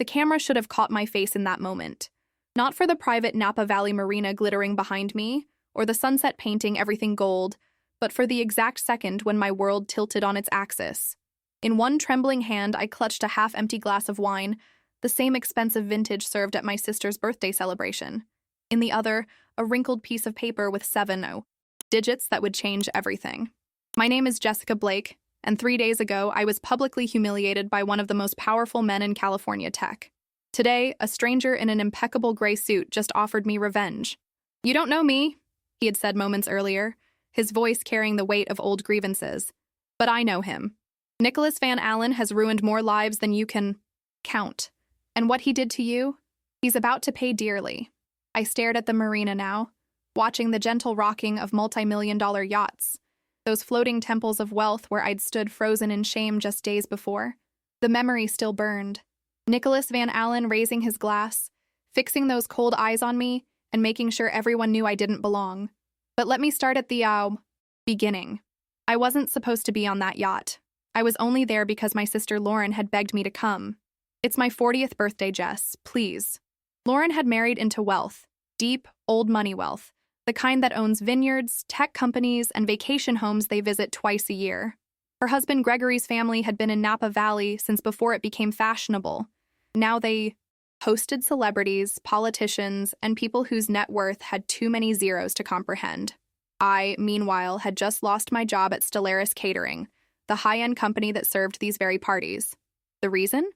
The camera should have caught my face in that moment. Not for the private Napa Valley marina glittering behind me, or the sunset painting everything gold, but for the exact second when my world tilted on its axis. In one trembling hand, I clutched a half-empty glass of wine, the same expensive vintage served at my sister's birthday celebration. In the other, a wrinkled piece of paper with 7 digits that would change everything. My name is Jessica Blake, and 3 days ago, I was publicly humiliated by one of the most powerful men in California tech. Today, a stranger in an impeccable gray suit just offered me revenge. "You don't know me," he had said moments earlier, his voice carrying the weight of old grievances. "But I know him. Nicholas Van Allen has ruined more lives than you can count. And what he did to you? He's about to pay dearly." I stared at the marina now, watching the gentle rocking of multi-million-dollar yachts, those floating temples of wealth where I'd stood frozen in shame just days before. The memory still burned. Nicholas Van Allen raising his glass, fixing those cold eyes on me, and making sure everyone knew I didn't belong. But let me start at the, beginning. I wasn't supposed to be on that yacht. I was only there because my sister Lauren had begged me to come. "It's my 40th birthday, Jess, please." Lauren had married into wealth, deep, old money wealth, the kind that owns vineyards, tech companies, and vacation homes they visit twice a year. Her husband Gregory's family had been in Napa Valley since before it became fashionable. Now they hosted celebrities, politicians, and people whose net worth had too many zeros to comprehend. I, meanwhile, had just lost my job at Stellaris Catering, the high-end company that served these very parties. The reason?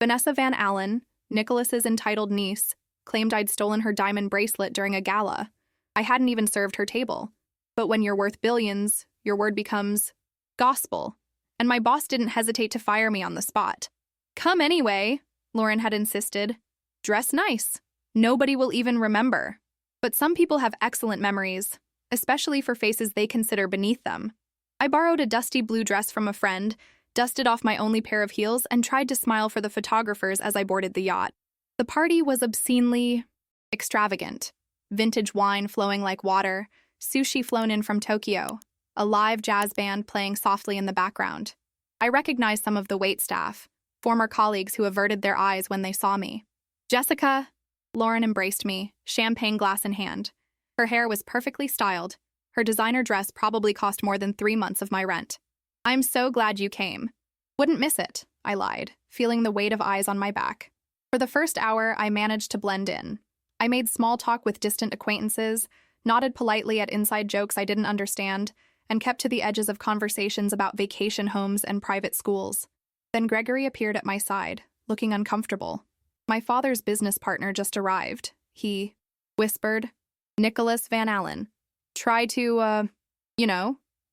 Vanessa Van Allen, Nicholas's entitled niece, claimed I'd stolen her diamond bracelet during a gala. I hadn't even served her table. But when you're worth billions, your word becomes gospel. And my boss didn't hesitate to fire me on the spot. "Come anyway," Lauren had insisted. "Dress nice. Nobody will even remember." But some people have excellent memories, especially for faces they consider beneath them. I borrowed a dusty blue dress from a friend, dusted off my only pair of heels, and tried to smile for the photographers as I boarded the yacht. The party was obscenely extravagant. Vintage wine flowing like water, sushi flown in from Tokyo, a live jazz band playing softly in the background. I recognized some of the waitstaff, former colleagues who averted their eyes when they saw me. "Jessica," Lauren embraced me, champagne glass in hand. Her hair was perfectly styled. Her designer dress probably cost more than 3 months of my rent. "I'm so glad you came." "Wouldn't miss it," I lied, feeling the weight of eyes on my back. For the first hour, I managed to blend in. I made small talk with distant acquaintances, nodded politely at inside jokes I didn't understand, and kept to the edges of conversations about vacation homes and private schools. Then Gregory appeared at my side, looking uncomfortable. "My father's business partner just arrived," he whispered. "Nicholas Van Allen. Try to,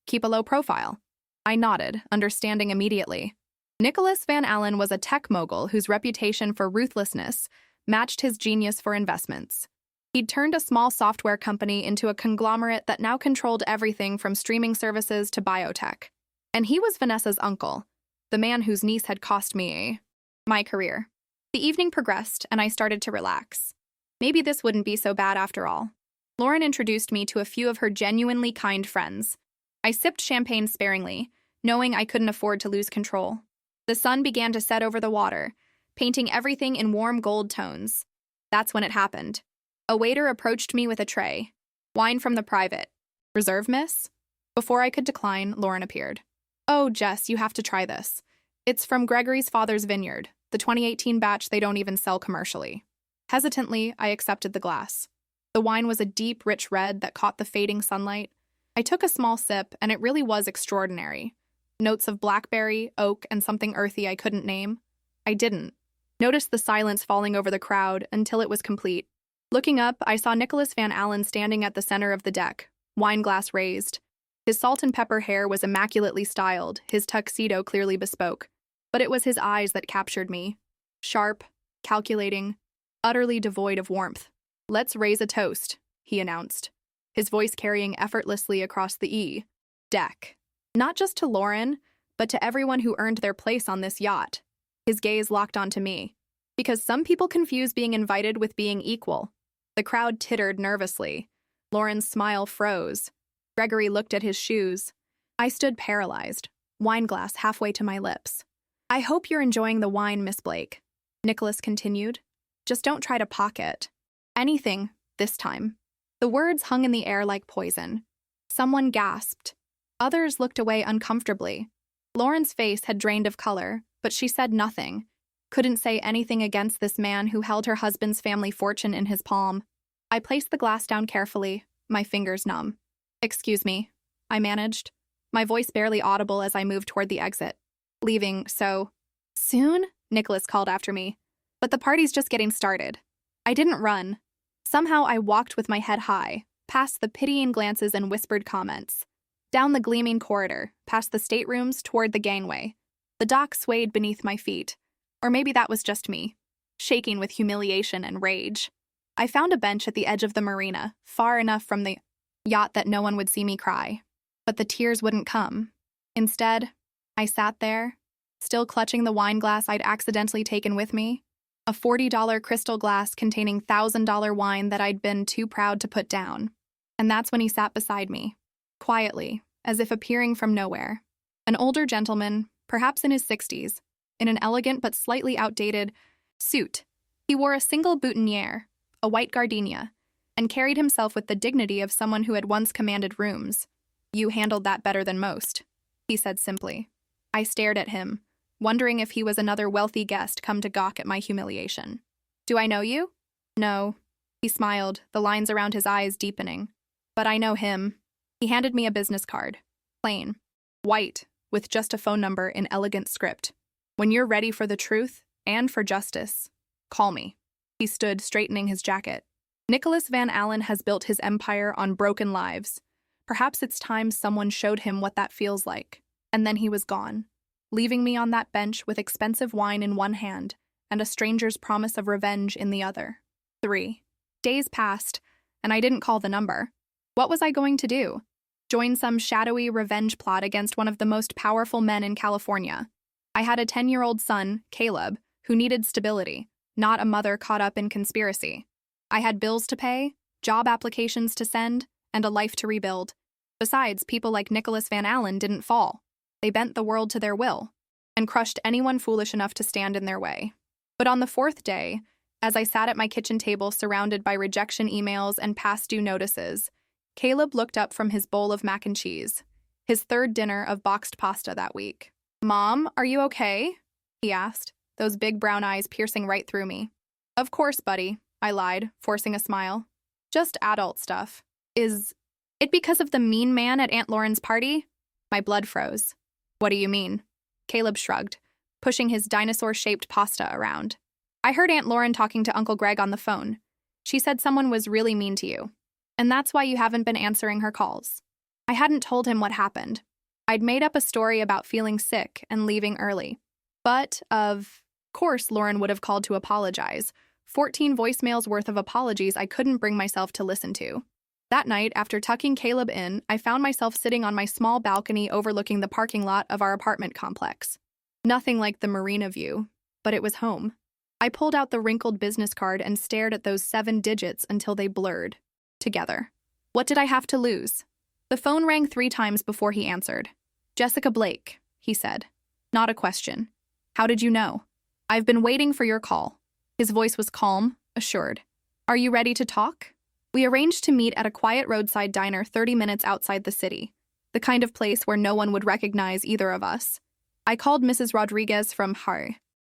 keep a low profile." I nodded, understanding immediately. Nicholas Van Allen was a tech mogul whose reputation for ruthlessness matched his genius for investments. He'd turned a small software company into a conglomerate that now controlled everything from streaming services to biotech. And he was Vanessa's uncle, the man whose niece had cost me my career. The evening progressed, and I started to relax. Maybe this wouldn't be so bad after all. Lauren introduced me to a few of her genuinely kind friends. I sipped champagne sparingly, knowing I couldn't afford to lose control. The sun began to set over the water, painting everything in warm gold tones. That's when it happened. A waiter approached me with a tray. "Wine from the private. Reserve, miss?" Before I could decline, Lauren appeared. "Oh, Jess, you have to try this. It's from Gregory's father's vineyard, the 2018 batch they don't even sell commercially." Hesitantly, I accepted the glass. The wine was a deep, rich red that caught the fading sunlight. I took a small sip, and it really was extraordinary. Notes of blackberry, oak, and something earthy I couldn't name. I didn't. Noticed the silence falling over the crowd until it was complete. Looking up, I saw Nicholas Van Allen standing at the center of the deck, wine glass raised. His salt and pepper hair was immaculately styled, his tuxedo clearly bespoke. But it was his eyes that captured me. Sharp, calculating, utterly devoid of warmth. "Let's raise a toast," he announced, his voice carrying effortlessly across the deck. Not just to Lauren, but to everyone who earned their place on this yacht. His gaze locked onto me. Because some people confuse being invited with being equal. The crowd tittered nervously. Lauren's smile froze. Gregory looked at his shoes. I stood paralyzed, wine glass halfway to my lips. "I hope you're enjoying the wine, Miss Blake." Nicholas continued. Just don't try to pocket anything this time. The words hung in the air like poison. Someone gasped. Others looked away uncomfortably. Lauren's face had drained of color, but she said nothing. Couldn't say anything against this man who held her husband's family fortune in his palm. I placed the glass down carefully, my fingers numb. Excuse me, I managed, my voice barely audible as I moved toward the exit. Leaving so soon? Nicholas called after me. But the party's just getting started. I didn't run. Somehow I walked with my head high, past the pitying glances and whispered comments. Down the gleaming corridor, past the staterooms, toward the gangway. The dock swayed beneath my feet. Or maybe that was just me, shaking with humiliation and rage. I found a bench at the edge of the marina, far enough from the yacht that no one would see me cry. But the tears wouldn't come. Instead, I sat there, still clutching the wine glass I'd accidentally taken with me, a $40 crystal glass containing $1,000 wine that I'd been too proud to put down. And that's when he sat beside me, quietly, as if appearing from nowhere. An older gentleman, perhaps in his 60s, in an elegant but slightly outdated suit. He wore a single boutonniere, a white gardenia, and carried himself with the dignity of someone who had once commanded rooms. "You handled that better than most," he said simply. I stared at him, wondering if he was another wealthy guest come to gawk at my humiliation. "Do I know you?" "No." He smiled, the lines around his eyes deepening. "But I know him." He handed me a business card. Plain. White, with just a phone number in elegant script. "When you're ready for the truth, and for justice, call me." He stood, straightening his jacket. Nicholas Van Allen has built his empire on broken lives. Perhaps it's time someone showed him what that feels like. And then he was gone, leaving me on that bench with expensive wine in one hand and a stranger's promise of revenge in the other. 3 days passed, and I didn't call the number. What was I going to do? Join some shadowy revenge plot against one of the most powerful men in California? I had a 10-year-old son, Caleb, who needed stability, not a mother caught up in conspiracy. I had bills to pay, job applications to send, and a life to rebuild. Besides, people like Nicholas Van Allen didn't fall. They bent the world to their will, and crushed anyone foolish enough to stand in their way. But on the 4th day, as I sat at my kitchen table surrounded by rejection emails and past due notices, Caleb looked up from his bowl of mac and cheese, his 3rd dinner of boxed pasta that week. "Mom, are you okay?" he asked, those big brown eyes piercing right through me. "Of course, buddy," I lied, forcing a smile. "Just adult stuff." "Is it because of the mean man at Aunt Lauren's party?" My blood froze. "What do you mean?" Caleb shrugged, pushing his dinosaur-shaped pasta around. "I heard Aunt Lauren talking to Uncle Greg on the phone. She said someone was really mean to you. And that's why you haven't been answering her calls." I hadn't told him what happened. I'd made up a story about feeling sick and leaving early. But, of course, Lauren would have called to apologize. 14 voicemails worth of apologies I couldn't bring myself to listen to. That night, after tucking Caleb in, I found myself sitting on my small balcony overlooking the parking lot of our apartment complex. Nothing like the marina view, but it was home. I pulled out the wrinkled business card and stared at those 7 digits until they blurred together. What did I have to lose? The phone rang 3 times before he answered. "Jessica Blake," he said. Not a question. "How did you know?" "I've been waiting for your call." His voice was calm, assured. "Are you ready to talk?" We arranged to meet at a quiet roadside diner 30 minutes outside the city, the kind of place where no one would recognize either of us. I called Mrs. Rodriguez from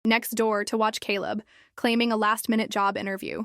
next door to watch Caleb, claiming a last-minute job interview.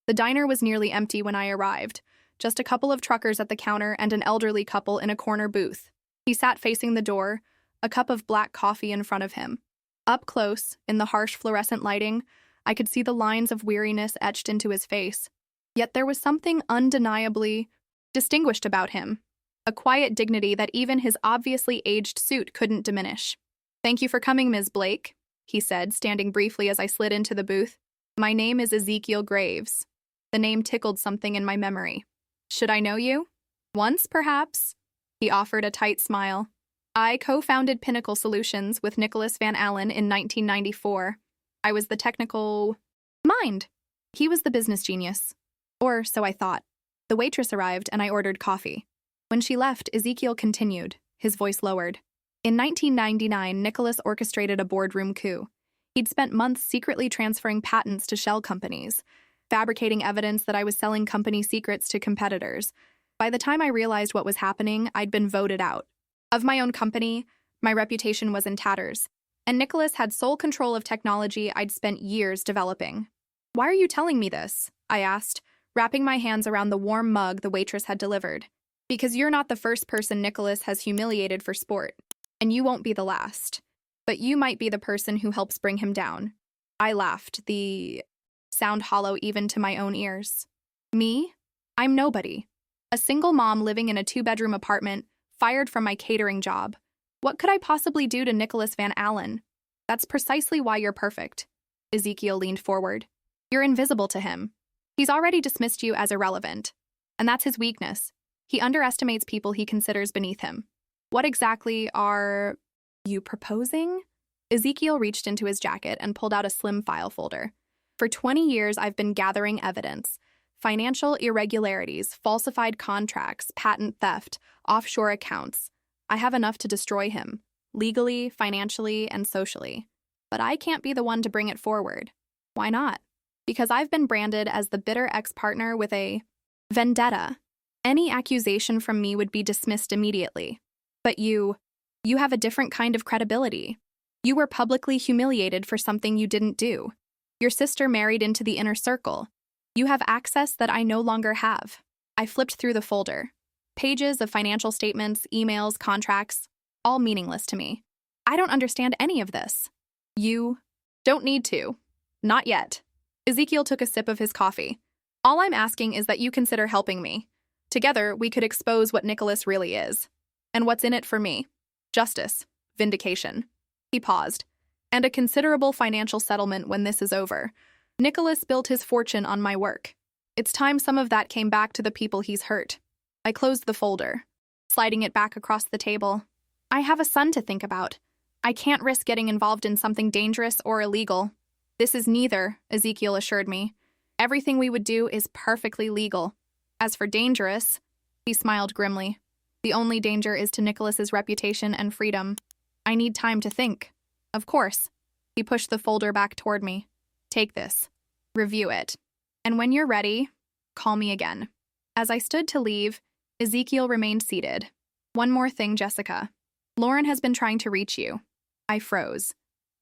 The diner was nearly empty when I arrived, just a couple of truckers at the counter and an elderly couple in a corner booth. He sat facing the door, a cup of black coffee in front of him. Up close, in the harsh fluorescent lighting, I could see the lines of weariness etched into his face. Yet there was something undeniably distinguished about him, a quiet dignity that even his obviously aged suit couldn't diminish. "Thank you for coming, Ms. Blake," he said, standing briefly as I slid into the booth. "My name is Ezekiel Graves." The name tickled something in my memory. "Should I know you?" "Once, perhaps." He offered a tight smile. "I co-founded Pinnacle Solutions with Nicholas Van Allen in 1994. I was the technical mind. He was the business genius. Or so I thought. The waitress arrived and I ordered coffee. When she left, Ezekiel continued, his voice lowered. In 1999, Nicholas orchestrated a boardroom coup. He'd spent months secretly transferring patents to shell companies, fabricating evidence that I was selling company secrets to competitors. By the time I realized what was happening, I'd been voted out. Of my own company, my reputation was in tatters, and Nicholas had sole control of technology I'd spent years developing. "Why are you telling me this?" I asked, wrapping my hands around the warm mug the waitress had delivered. "Because you're not the first person Nicholas has humiliated for sport, and you won't be the last. But you might be the person who helps bring him down." I laughed, the sound hollow even to my own ears. "Me? I'm nobody. A single mom living in a 2-bedroom apartment, fired from my catering job. What could I possibly do to Nicholas Van Allen?" "That's precisely why you're perfect." Ezekiel leaned forward. "You're invisible to him. He's already dismissed you as irrelevant. And that's his weakness. He underestimates people he considers beneath him." "What exactly are you proposing?" Ezekiel reached into his jacket and pulled out a slim file folder. "For 20 years, I've been gathering evidence. Financial irregularities, falsified contracts, patent theft, offshore accounts. I have enough to destroy him, legally, financially, and socially. But I can't be the one to bring it forward." "Why not?" "Because I've been branded as the bitter ex-partner with a vendetta. Any accusation from me would be dismissed immediately. But you have a different kind of credibility. You were publicly humiliated for something you didn't do. Your sister married into the inner circle. You have access that I no longer have." I flipped through the folder. Pages of financial statements, emails, contracts, all meaningless to me. "I don't understand any of this." "You don't need to. Not yet." Ezekiel took a sip of his coffee. "All I'm asking is that you consider helping me. Together, we could expose what Nicholas really is. And what's in it for me? Justice, vindication." He paused. "And a considerable financial settlement when this is over. Nicholas built his fortune on my work. It's time some of that came back to the people he's hurt." I closed the folder, sliding it back across the table. "I have a son to think about. I can't risk getting involved in something dangerous or illegal." "This is neither," Ezekiel assured me. "Everything we would do is perfectly legal. As for dangerous," he smiled grimly, "the only danger is to Nicholas's reputation and freedom. I need time to think." "Of course." He pushed the folder back toward me. "Take this. Review it. And when you're ready, call me again." As I stood to leave, Ezekiel remained seated. "One more thing, Jessica. Lauren has been trying to reach you." I froze.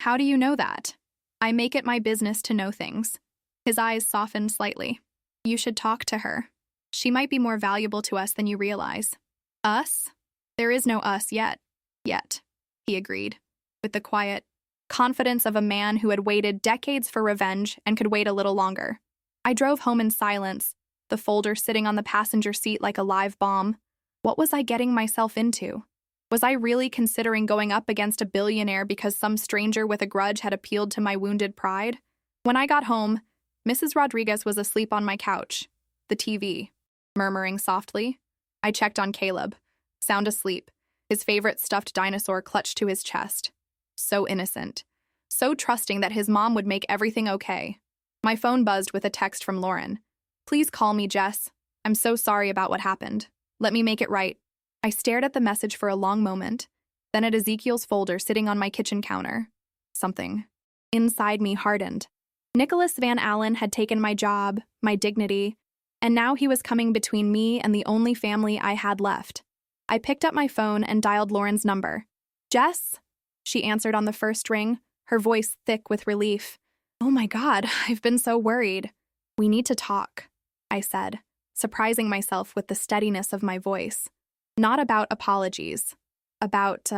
"How do you know that?" "I make it my business to know things." His eyes softened slightly. "You should talk to her. She might be more valuable to us than you realize." "Us?" "There is no us yet." "Yet," he agreed, with the quiet confidence of a man who had waited decades for revenge and could wait a little longer. I drove home in silence, the folder sitting on the passenger seat like a live bomb. What was I getting myself into? Was I really considering going up against a billionaire because some stranger with a grudge had appealed to my wounded pride? When I got home, Mrs. Rodriguez was asleep on my couch, the TV, murmuring softly. I checked on Caleb, sound asleep, his favorite stuffed dinosaur clutched to his chest. So innocent, so trusting that his mom would make everything okay. My phone buzzed with a text from Lauren. "Please call me, Jess. I'm so sorry about what happened. Let me make it right." I stared at the message for a long moment, then at Ezekiel's folder sitting on my kitchen counter. Something inside me hardened. Nicholas Van Allen had taken my job, my dignity, and now he was coming between me and the only family I had left. I picked up my phone and dialed Lauren's number. "Jess?" She answered on the first ring, her voice thick with relief. "Oh my God, I've been so worried." "We need to talk," I said, surprising myself with the steadiness of my voice. "Not about apologies. About,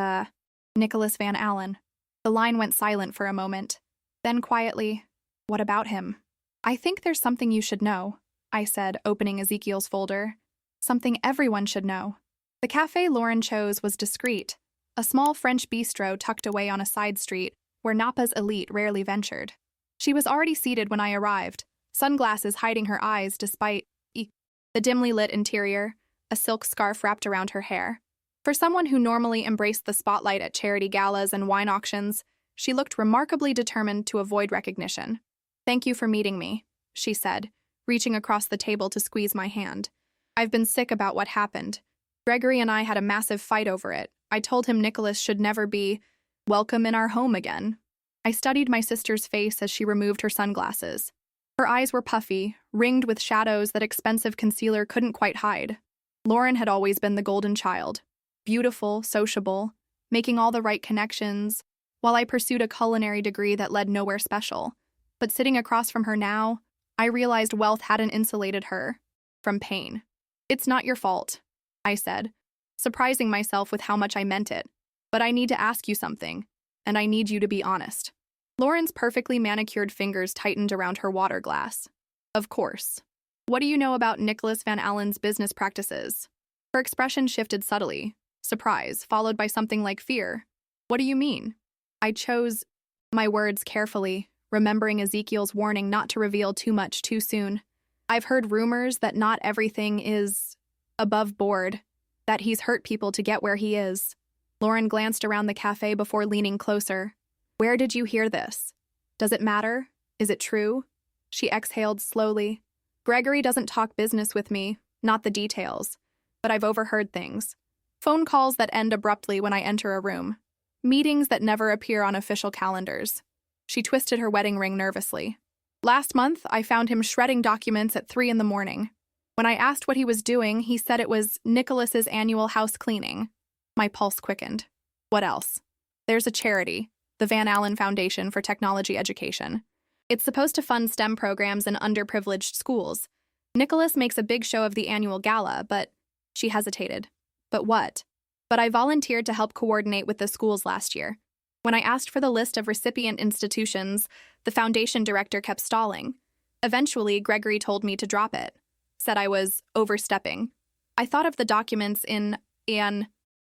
Nicholas Van Allen." The line went silent for a moment. Then quietly, "What about him?" "I think there's something you should know," I said, opening Ezekiel's folder. "Something everyone should know." The cafe Lauren chose was discreet, a small French bistro tucked away on a side street where Napa's elite rarely ventured. She was already seated when I arrived, sunglasses hiding her eyes despite the dimly lit interior, a silk scarf wrapped around her hair. For someone who normally embraced the spotlight at charity galas and wine auctions, she looked remarkably determined to avoid recognition. "Thank you for meeting me," she said, reaching across the table to squeeze my hand. "I've been sick about what happened. Gregory and I had a massive fight over it. I told him Nicholas should never be welcome in our home again. I studied my sister's face as she removed her sunglasses. Her eyes were puffy, ringed with shadows that expensive concealer couldn't quite hide. Lauren had always been the golden child. Beautiful, sociable, making all the right connections, while I pursued a culinary degree that led nowhere special. But sitting across from her now, I realized wealth hadn't insulated her from pain. "It's not your fault," I said, surprising myself with how much I meant it. "But I need to ask you something, and I need you to be honest." Lauren's perfectly manicured fingers tightened around her water glass. "Of course. What do you know about Nicholas Van Allen's business practices?" Her expression shifted subtly, surprise, followed by something like fear. "What do you mean?" I chose my words carefully, remembering Ezekiel's warning not to reveal too much too soon. "I've heard rumors that not everything is above board, that he's hurt people to get where he is." Lauren glanced around the cafe before leaning closer. "Where did you hear this? Does it matter? Is it true?" She exhaled slowly. "Gregory doesn't talk business with me, not the details, but I've overheard things. Phone calls that end abruptly when I enter a room. Meetings that never appear on official calendars." She twisted her wedding ring nervously. "Last month, I found him shredding documents at 3 a.m. When I asked what he was doing, he said it was Nicholas's annual house cleaning." My pulse quickened. "What else?" "There's a charity, the Van Allen Foundation for Technology Education. It's supposed to fund STEM programs in underprivileged schools. Nicholas makes a big show of the annual gala, but—" She hesitated. "But what?" "But I volunteered to help coordinate with the schools last year. When I asked for the list of recipient institutions, the foundation director kept stalling. Eventually, Gregory told me to drop it, said I was overstepping. I thought of the documents in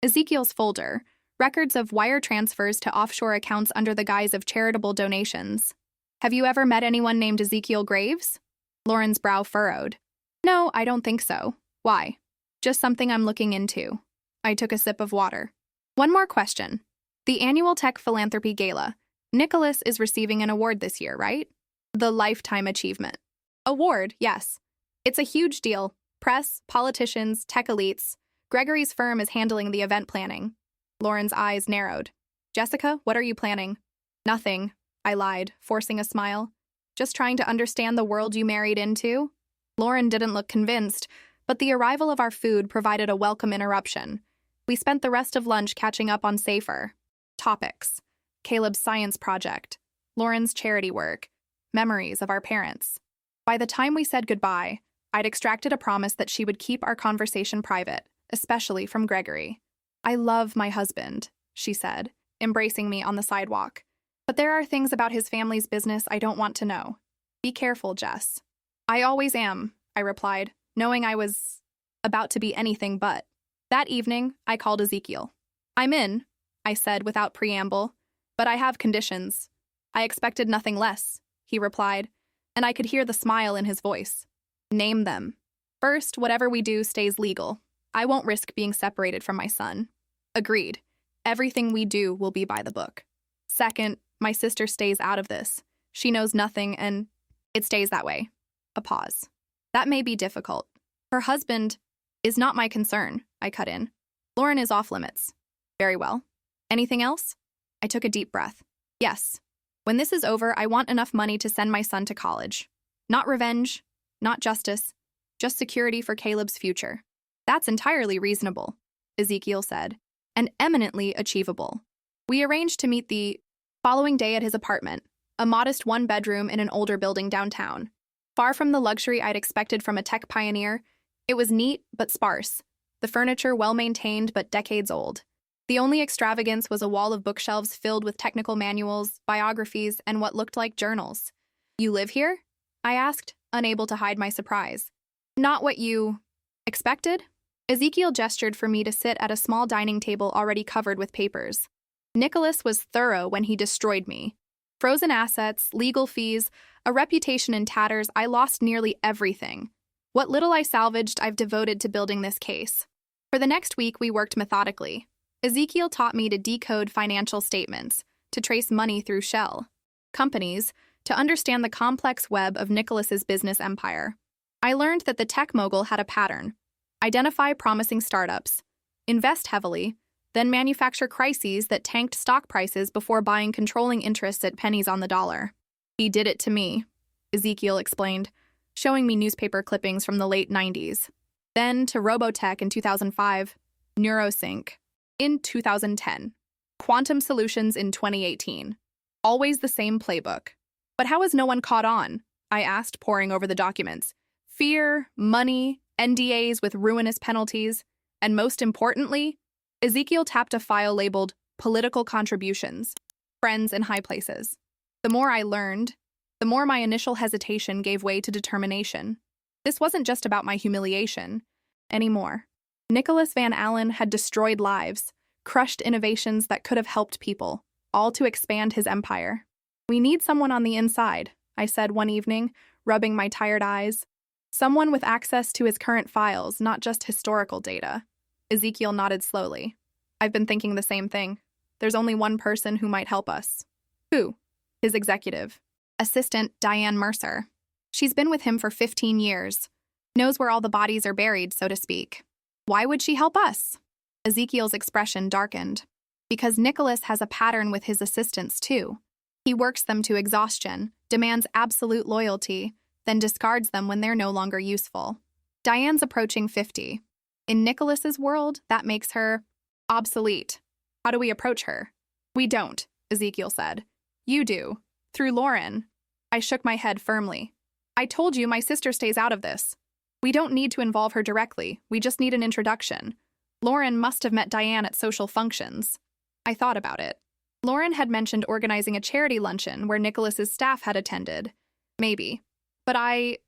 Ezekiel's folder, records of wire transfers to offshore accounts under the guise of charitable donations. Have you ever met anyone named Ezekiel Graves?" Lauren's brow furrowed. "No, I don't think so. Why?" "Just something I'm looking into." I took a sip of water. "One more question. The annual Tech Philanthropy Gala. Nicholas is receiving an award this year, right?" "The Lifetime Achievement." "Award, yes. It's a huge deal. Press, politicians, tech elites. Gregory's firm is handling the event planning." Lauren's eyes narrowed. "Jessica, what are you planning?" "Nothing," I lied, forcing a smile. "Just trying to understand the world you married into?" Lauren didn't look convinced, but the arrival of our food provided a welcome interruption. We spent the rest of lunch catching up on safer topics. Caleb's science project, Lauren's charity work, memories of our parents. By the time we said goodbye, I'd extracted a promise that she would keep our conversation private, especially from Gregory. "I love my husband," she said, embracing me on the sidewalk. "But there are things about his family's business I don't want to know. Be careful, Jess." "I always am," I replied, knowing I was about to be anything but. That evening, I called Ezekiel. "I'm in," I said without preamble, "but I have conditions." "I expected nothing less," he replied, and I could hear the smile in his voice. "Name them." "First, whatever we do stays legal. I won't risk being separated from my son." "Agreed. Everything we do will be by the book." "Second, my sister stays out of this. She knows nothing, and it stays that way." A pause. "That may be difficult. Her husband is not my concern," I cut in. "Lauren is off limits." "Very well. Anything else?" I took a deep breath. "Yes. When this is over, I want enough money to send my son to college. Not revenge, not justice, just security for Caleb's future." "That's entirely reasonable," Ezekiel said, "and eminently achievable." We arranged to meet the following day at his apartment, a modest one-bedroom in an older building downtown. Far from the luxury I'd expected from a tech pioneer, it was neat but sparse, the furniture well-maintained but decades old. The only extravagance was a wall of bookshelves filled with technical manuals, biographies, and what looked like journals. "You live here?" I asked, unable to hide my surprise. "Not what you expected?" Ezekiel gestured for me to sit at a small dining table already covered with papers. "Nicholas was thorough when he destroyed me. Frozen assets, legal fees, a reputation in tatters. I lost nearly everything. What little I salvaged, I've devoted to building this case." For the next week, we worked methodically. Ezekiel taught me to decode financial statements, to trace money through shell companies, to understand the complex web of Nicholas's business empire. I learned that the tech mogul had a pattern: identify promising startups, invest heavily, then manufacture crises that tanked stock prices before buying controlling interests at pennies on the dollar. He did it to me, Ezekiel explained, showing me newspaper clippings from the late 90s. Then to Robotech in 2005, Neurosync in 2010, Quantum Solutions in 2018. Always the same playbook. But how has no one caught on? I asked, poring over the documents. Fear, money, NDAs with ruinous penalties, and most importantly, Ezekiel tapped a file labeled Political Contributions, Friends in High Places. The more I learned, the more my initial hesitation gave way to determination. This wasn't just about my humiliation anymore. Nicholas Van Allen had destroyed lives, crushed innovations that could have helped people, all to expand his empire. We need someone on the inside, I said one evening, rubbing my tired eyes. Someone with access to his current files, not just historical data. Ezekiel nodded slowly. I've been thinking the same thing. There's only one person who might help us. Who? His executive. Assistant, Diane Mercer. She's been with him for 15 years. Knows where all the bodies are buried, so to speak. Why would she help us? Ezekiel's expression darkened. Because Nicholas has a pattern with his assistants, too. He works them to exhaustion, demands absolute loyalty, then discards them when they're no longer useful. Diane's approaching 50. In Nicholas's world, that makes her obsolete. How do we approach her? We don't, Ezekiel said. You do. Through Lauren. I shook my head firmly. I told you my sister stays out of this. We don't need to involve her directly. We just need an introduction. Lauren must have met Diane at social functions. I thought about it. Lauren had mentioned organizing a charity luncheon where Nicholas's staff had attended. Maybe. But I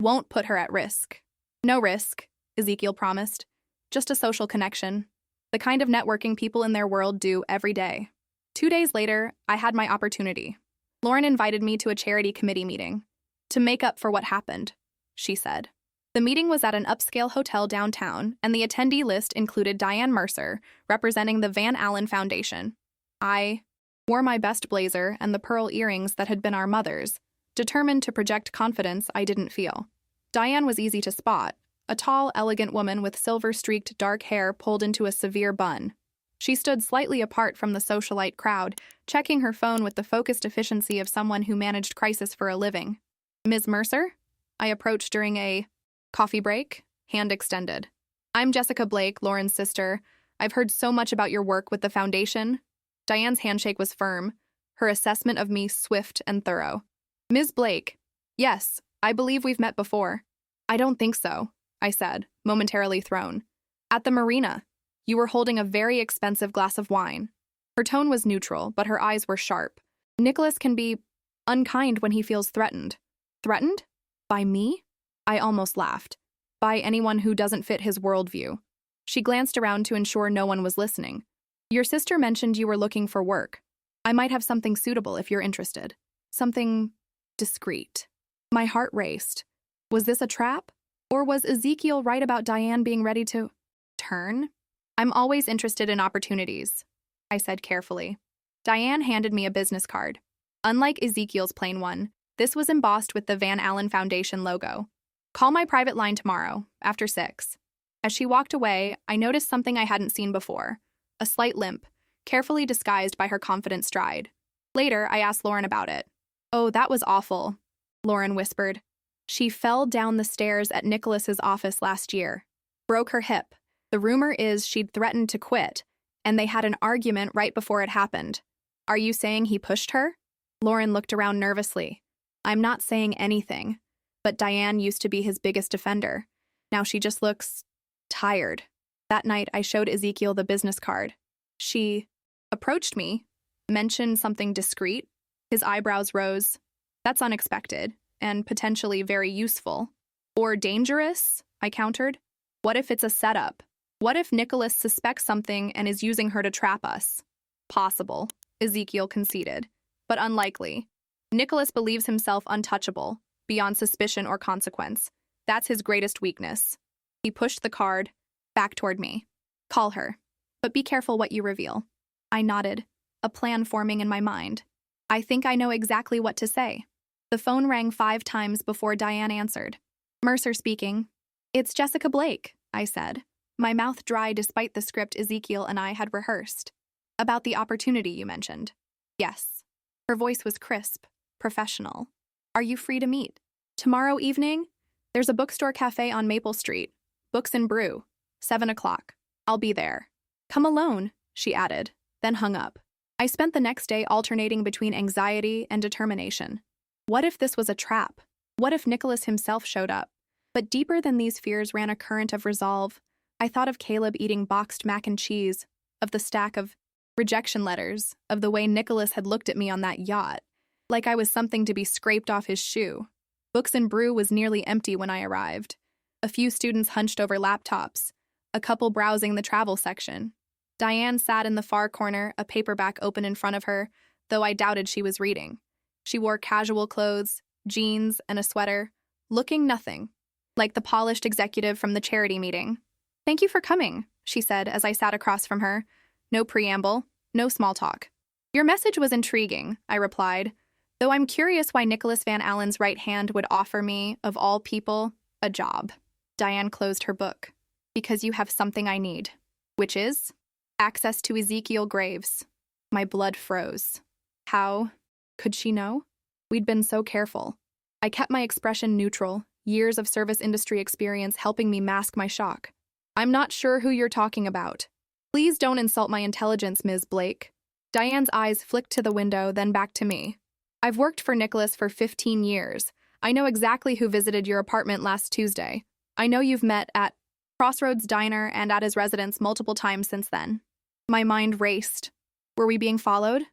won't put her at risk. No risk, Ezekiel promised. Just a social connection. The kind of networking people in their world do every day. 2 days later, I had my opportunity. Lauren invited me to a charity committee meeting. To make up for what happened, she said. The meeting was at an upscale hotel downtown, and the attendee list included Diane Mercer, representing the Van Allen Foundation. I wore my best blazer and the pearl earrings that had been our mother's, determined to project confidence I didn't feel. Diane was easy to spot, a tall, elegant woman with silver-streaked dark hair pulled into a severe bun. She stood slightly apart from the socialite crowd, checking her phone with the focused efficiency of someone who managed crisis for a living. Ms. Mercer? I approached during a coffee break, hand extended. I'm Jessica Blake, Lauren's sister. I've heard so much about your work with the foundation. Diane's handshake was firm, her assessment of me swift and thorough. Ms. Blake, yes, I believe we've met before. I don't think so, I said, momentarily thrown. At the marina. You were holding a very expensive glass of wine. Her tone was neutral, but her eyes were sharp. Nicholas can be unkind when he feels threatened. Threatened? By me? I almost laughed. By anyone who doesn't fit his worldview. She glanced around to ensure no one was listening. Your sister mentioned you were looking for work. I might have something suitable if you're interested. Something discreet. My heart raced. Was this a trap? Or was Ezekiel right about Diane being ready to turn? I'm always interested in opportunities, I said carefully. Diane handed me a business card. Unlike Ezekiel's plain one, this was embossed with the Van Allen Foundation logo. Call my private line tomorrow, after 6. As she walked away, I noticed something I hadn't seen before. A slight limp, carefully disguised by her confident stride. Later, I asked Lauren about it. Oh, that was awful, Lauren whispered. She fell down the stairs at Nicholas's office last year. Broke her hip. The rumor is she'd threatened to quit, and they had an argument right before it happened. Are you saying he pushed her? Lauren looked around nervously. I'm not saying anything, but Diane used to be his biggest defender. Now she just looks tired. That night, I showed Ezekiel the business card. She approached me, mentioned something discreet. His eyebrows rose. That's unexpected, and potentially very useful. Or dangerous, I countered. What if it's a setup? What if Nicholas suspects something and is using her to trap us? Possible, Ezekiel conceded, but unlikely. Nicholas believes himself untouchable, beyond suspicion or consequence. That's his greatest weakness. He pushed the card back toward me. Call her, but be careful what you reveal. I nodded, a plan forming in my mind. I think I know exactly what to say. The phone rang 5 times before Diane answered. Mercer speaking. It's Jessica Blake, I said. My mouth dry despite the script Ezekiel and I had rehearsed. About the opportunity you mentioned. Yes. Her voice was crisp, professional. Are you free to meet? Tomorrow evening? There's a bookstore cafe on Maple Street. Books and Brew. 7 o'clock. I'll be there. Come alone, she added, then hung up. I spent the next day alternating between anxiety and determination. What if this was a trap? What if Nicholas himself showed up? But deeper than these fears ran a current of resolve. I thought of Caleb eating boxed mac and cheese, of the stack of rejection letters, of the way Nicholas had looked at me on that yacht, like I was something to be scraped off his shoe. Books and Brew was nearly empty when I arrived. A few students hunched over laptops, a couple browsing the travel section. Diane sat in the far corner, a paperback open in front of her, though I doubted she was reading. She wore casual clothes, jeans, and a sweater, looking nothing, like the polished executive from the charity meeting. Thank you for coming, she said as I sat across from her. No preamble, no small talk. Your message was intriguing, I replied, though I'm curious why Nicholas Van Allen's right hand would offer me, of all people, a job. Diane closed her book. Because you have something I need. Which is? Access to Ezekiel Graves. My blood froze. How could she know? We'd been so careful. I kept my expression neutral, years of service industry experience helping me mask my shock. I'm not sure who you're talking about. Please don't insult my intelligence, Ms. Blake. Diane's eyes flicked to the window, then back to me. I've worked for Nicholas for 15 years. I know exactly who visited your apartment last Tuesday. I know you've met at Crossroads Diner and at his residence multiple times since then. My mind raced. Were we being followed?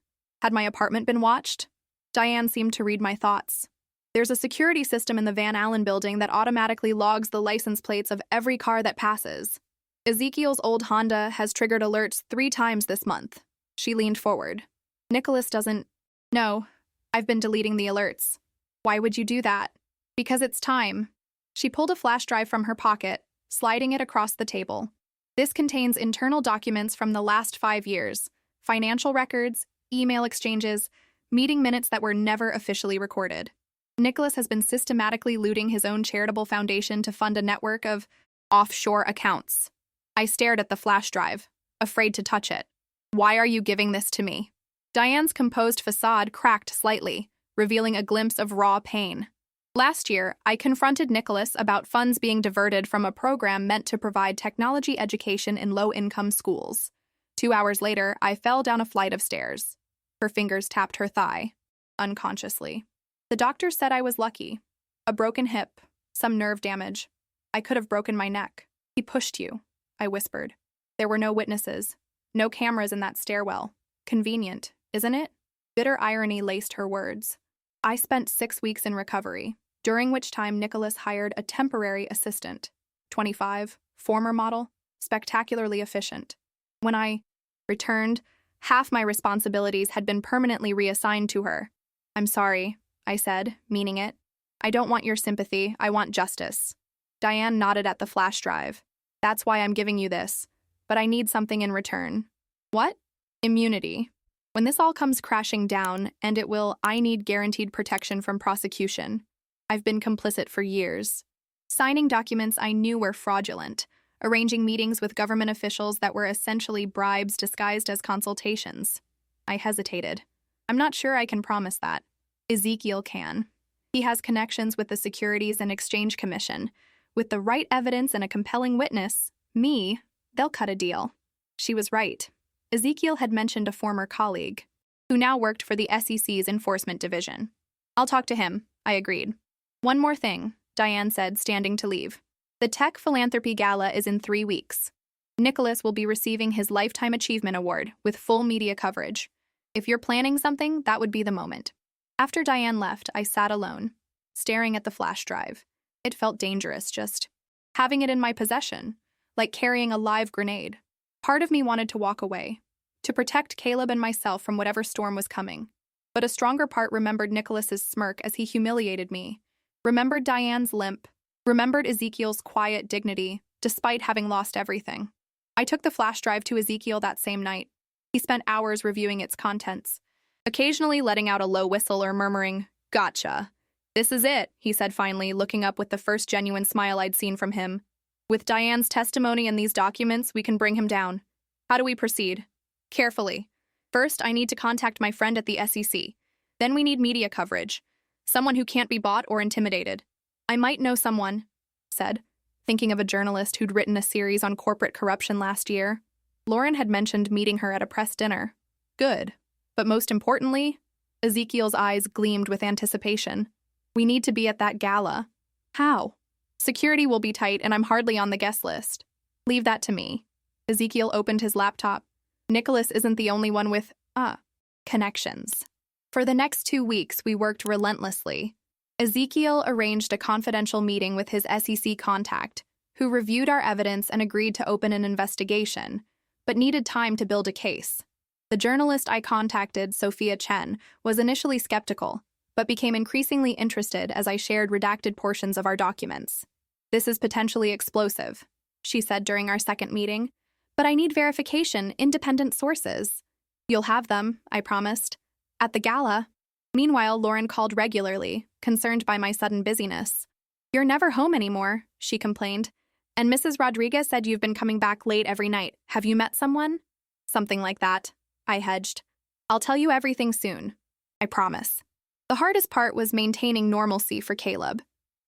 Had my apartment been watched? Diane seemed to read my thoughts. There's a security system in the Van Allen building that automatically logs the license plates of every car that passes. Ezekiel's old Honda has triggered alerts 3 times this month. She leaned forward. Nicholas doesn't... No, I've been deleting the alerts. Why would you do that? Because it's time. She pulled a flash drive from her pocket, sliding it across the table. This contains internal documents from the last 5 years, financial records, email exchanges, meeting minutes that were never officially recorded. Nicholas has been systematically looting his own charitable foundation to fund a network of offshore accounts. I stared at the flash drive, afraid to touch it. Why are you giving this to me? Diane's composed facade cracked slightly, revealing a glimpse of raw pain. Last year, I confronted Nicholas about funds being diverted from a program meant to provide technology education in low-income schools. 2 hours later, I fell down a flight of stairs. Her fingers tapped her thigh, unconsciously. The doctor said I was lucky. A broken hip, some nerve damage. I could have broken my neck. He pushed you, I whispered. There were no witnesses, no cameras in that stairwell. Convenient, isn't it? Bitter irony laced her words. I spent 6 weeks in recovery, during which time Nicholas hired a temporary assistant. 25, former model, spectacularly efficient. When I returned, half my responsibilities had been permanently reassigned to her. I'm sorry, I said, meaning it. I don't want your sympathy, I want justice. Diane nodded at the flash drive. That's why I'm giving you this, but I need something in return. What? Immunity. When this all comes crashing down, and it will, I need guaranteed protection from prosecution. I've been complicit for years. Signing documents I knew were fraudulent, arranging meetings with government officials that were essentially bribes disguised as consultations. I hesitated. I'm not sure I can promise that. Ezekiel can. He has connections with the Securities and Exchange Commission. With the right evidence and a compelling witness, me, they'll cut a deal. She was right. Ezekiel had mentioned a former colleague, who now worked for the SEC's Enforcement Division. I'll talk to him, I agreed. One more thing, Diane said, standing to leave. The Tech Philanthropy Gala is in 3 weeks. Nicholas will be receiving his Lifetime Achievement Award with full media coverage. If you're planning something, that would be the moment. After Diane left, I sat alone, staring at the flash drive. It felt dangerous, just having it in my possession, like carrying a live grenade. Part of me wanted to walk away, to protect Caleb and myself from whatever storm was coming. But a stronger part remembered Nicholas's smirk as he humiliated me, remembered Diane's limp, remembered Ezekiel's quiet dignity, despite having lost everything. I took the flash drive to Ezekiel that same night. He spent hours reviewing its contents, occasionally letting out a low whistle or murmuring, "Gotcha. This is it," he said finally, looking up with the first genuine smile I'd seen from him. With Diane's testimony and these documents, we can bring him down. How do we proceed? Carefully. First, I need to contact my friend at the SEC. Then we need media coverage. Someone who can't be bought or intimidated. I might know someone, said, thinking of a journalist who'd written a series on corporate corruption last year. Lauren had mentioned meeting her at a press dinner. Good. But most importantly, Ezekiel's eyes gleamed with anticipation. We need to be at that gala. How? Security will be tight and I'm hardly on the guest list. Leave that to me. Ezekiel opened his laptop. Nicholas isn't the only one with, connections. For the next 2 weeks, we worked relentlessly. Ezekiel arranged a confidential meeting with his SEC contact, who reviewed our evidence and agreed to open an investigation, but needed time to build a case. The journalist I contacted, Sophia Chen, was initially skeptical, but became increasingly interested as I shared redacted portions of our documents. This is potentially explosive, she said during our second meeting, but I need verification, independent sources. You'll have them, I promised. At the gala. Meanwhile, Lauren called regularly, concerned by my sudden busyness. You're never home anymore, she complained. And Mrs. Rodriguez said you've been coming back late every night. Have you met someone? Something like that, I hedged. I'll tell you everything soon. I promise. The hardest part was maintaining normalcy for Caleb.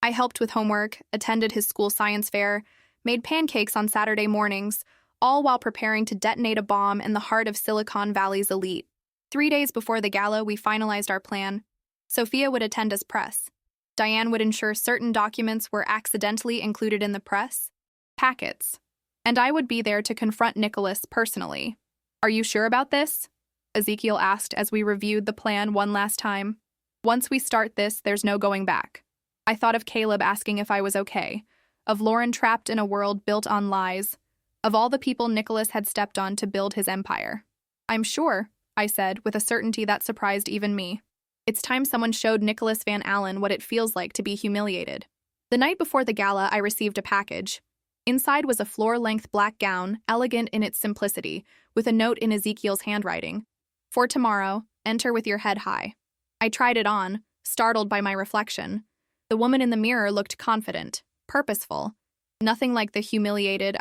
I helped with homework, attended his school science fair, made pancakes on Saturday mornings, all while preparing to detonate a bomb in the heart of Silicon Valley's elite. 3 days before the gala, we finalized our plan. Sophia would attend as press. Diane would ensure certain documents were accidentally included in the press packets. And I would be there to confront Nicholas personally. Are you sure about this? Ezekiel asked as we reviewed the plan one last time. Once we start this, there's no going back. I thought of Caleb asking if I was okay, of Lauren trapped in a world built on lies, of all the people Nicholas had stepped on to build his empire. I'm sure, I said, with a certainty that surprised even me. It's time someone showed Nicholas Van Allen what it feels like to be humiliated. The night before the gala, I received a package. Inside was a floor-length black gown, elegant in its simplicity, with a note in Ezekiel's handwriting. For tomorrow, enter with your head high. I tried it on, startled by my reflection. The woman in the mirror looked confident, purposeful. Nothing like the humiliated,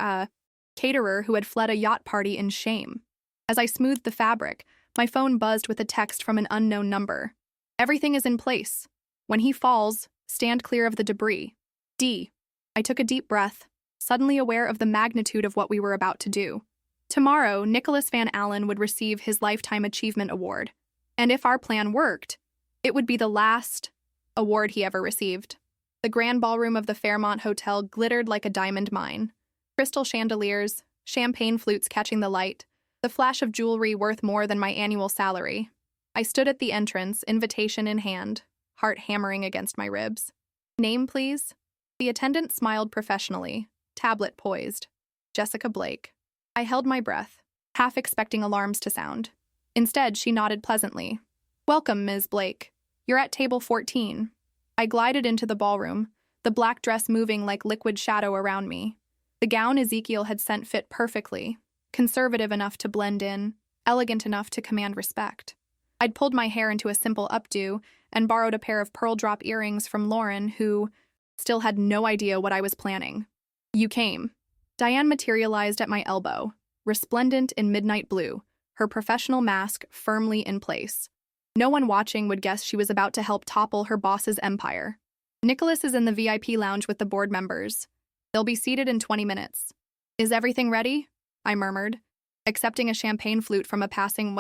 caterer who had fled a yacht party in shame. As I smoothed the fabric, my phone buzzed with a text from an unknown number. Everything is in place. When he falls, stand clear of the debris. D. I took a deep breath, suddenly aware of the magnitude of what we were about to do. Tomorrow, Nicholas Van Allen would receive his Lifetime Achievement Award. And if our plan worked, it would be the last award he ever received. The grand ballroom of the Fairmont Hotel glittered like a diamond mine. Crystal chandeliers, champagne flutes catching the light, the flash of jewelry worth more than my annual salary. I stood at the entrance, invitation in hand, heart hammering against my ribs. Name, please? The attendant smiled professionally, tablet poised. Jessica Blake. I held my breath, half expecting alarms to sound. Instead, she nodded pleasantly. Welcome, Ms. Blake. You're at table 14. I glided into the ballroom, the black dress moving like liquid shadow around me. The gown Ezekiel had sent fit perfectly, conservative enough to blend in, elegant enough to command respect. I'd pulled my hair into a simple updo and borrowed a pair of pearl drop earrings from Lauren, who still had no idea what I was planning. You came. Diane materialized at my elbow, resplendent in midnight blue, her professional mask firmly in place. No one watching would guess she was about to help topple her boss's empire. Nicholas is in the VIP lounge with the board members. They'll be seated in 20 minutes. Is everything ready? I murmured, accepting a champagne flute from a passing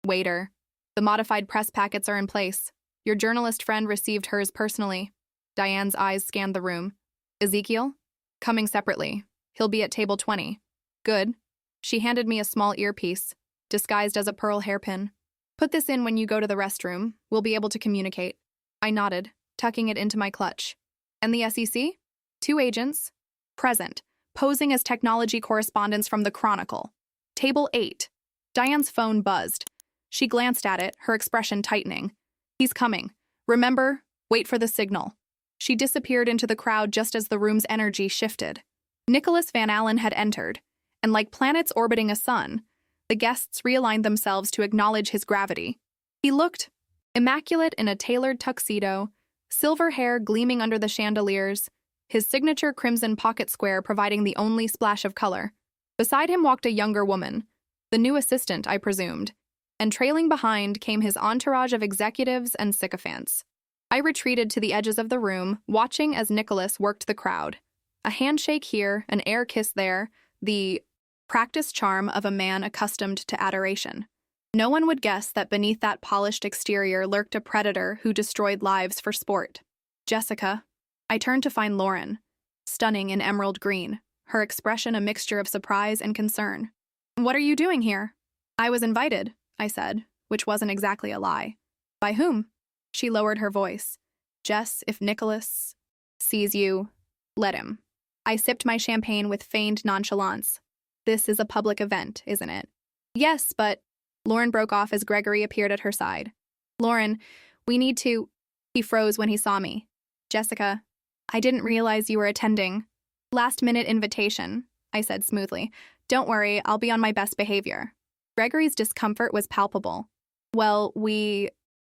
waiter. The modified press packets are in place. Your journalist friend received hers personally. Diane's eyes scanned the room. Ezekiel? Coming separately. He'll be at table 20. Good. She handed me a small earpiece, disguised as a pearl hairpin. Put this in when you go to the restroom. We'll be able to communicate. I nodded, tucking it into my clutch. And the SEC? 2 agents. Present, posing as technology correspondents from the Chronicle. Table 8. Diane's phone buzzed. She glanced at it, her expression tightening. He's coming. Remember, wait for the signal. She disappeared into the crowd just as the room's energy shifted. Nicholas Van Allen had entered, and like planets orbiting a sun, the guests realigned themselves to acknowledge his gravity. He looked immaculate in a tailored tuxedo, silver hair gleaming under the chandeliers, his signature crimson pocket square providing the only splash of color. Beside him walked a younger woman, the new assistant, I presumed, and trailing behind came his entourage of executives and sycophants. I retreated to the edges of the room, watching as Nicholas worked the crowd. A handshake here, an air kiss there, the practiced charm of a man accustomed to adoration. No one would guess that beneath that polished exterior lurked a predator who destroyed lives for sport. Jessica. I turned to find Lauren, stunning in emerald green, her expression a mixture of surprise and concern. "What are you doing here?" "I was invited," I said, which wasn't exactly a lie. "By whom?" She lowered her voice. "Jess, if Nicholas sees you, let him." I sipped my champagne with feigned nonchalance. "This is a public event, isn't it?" "Yes, but—" Lauren broke off as Gregory appeared at her side. "Lauren, we need to—" He froze when he saw me. "Jessica, I didn't realize you were attending." "Last-minute invitation," I said smoothly. "Don't worry, I'll be on my best behavior." Gregory's discomfort was palpable. "Well, we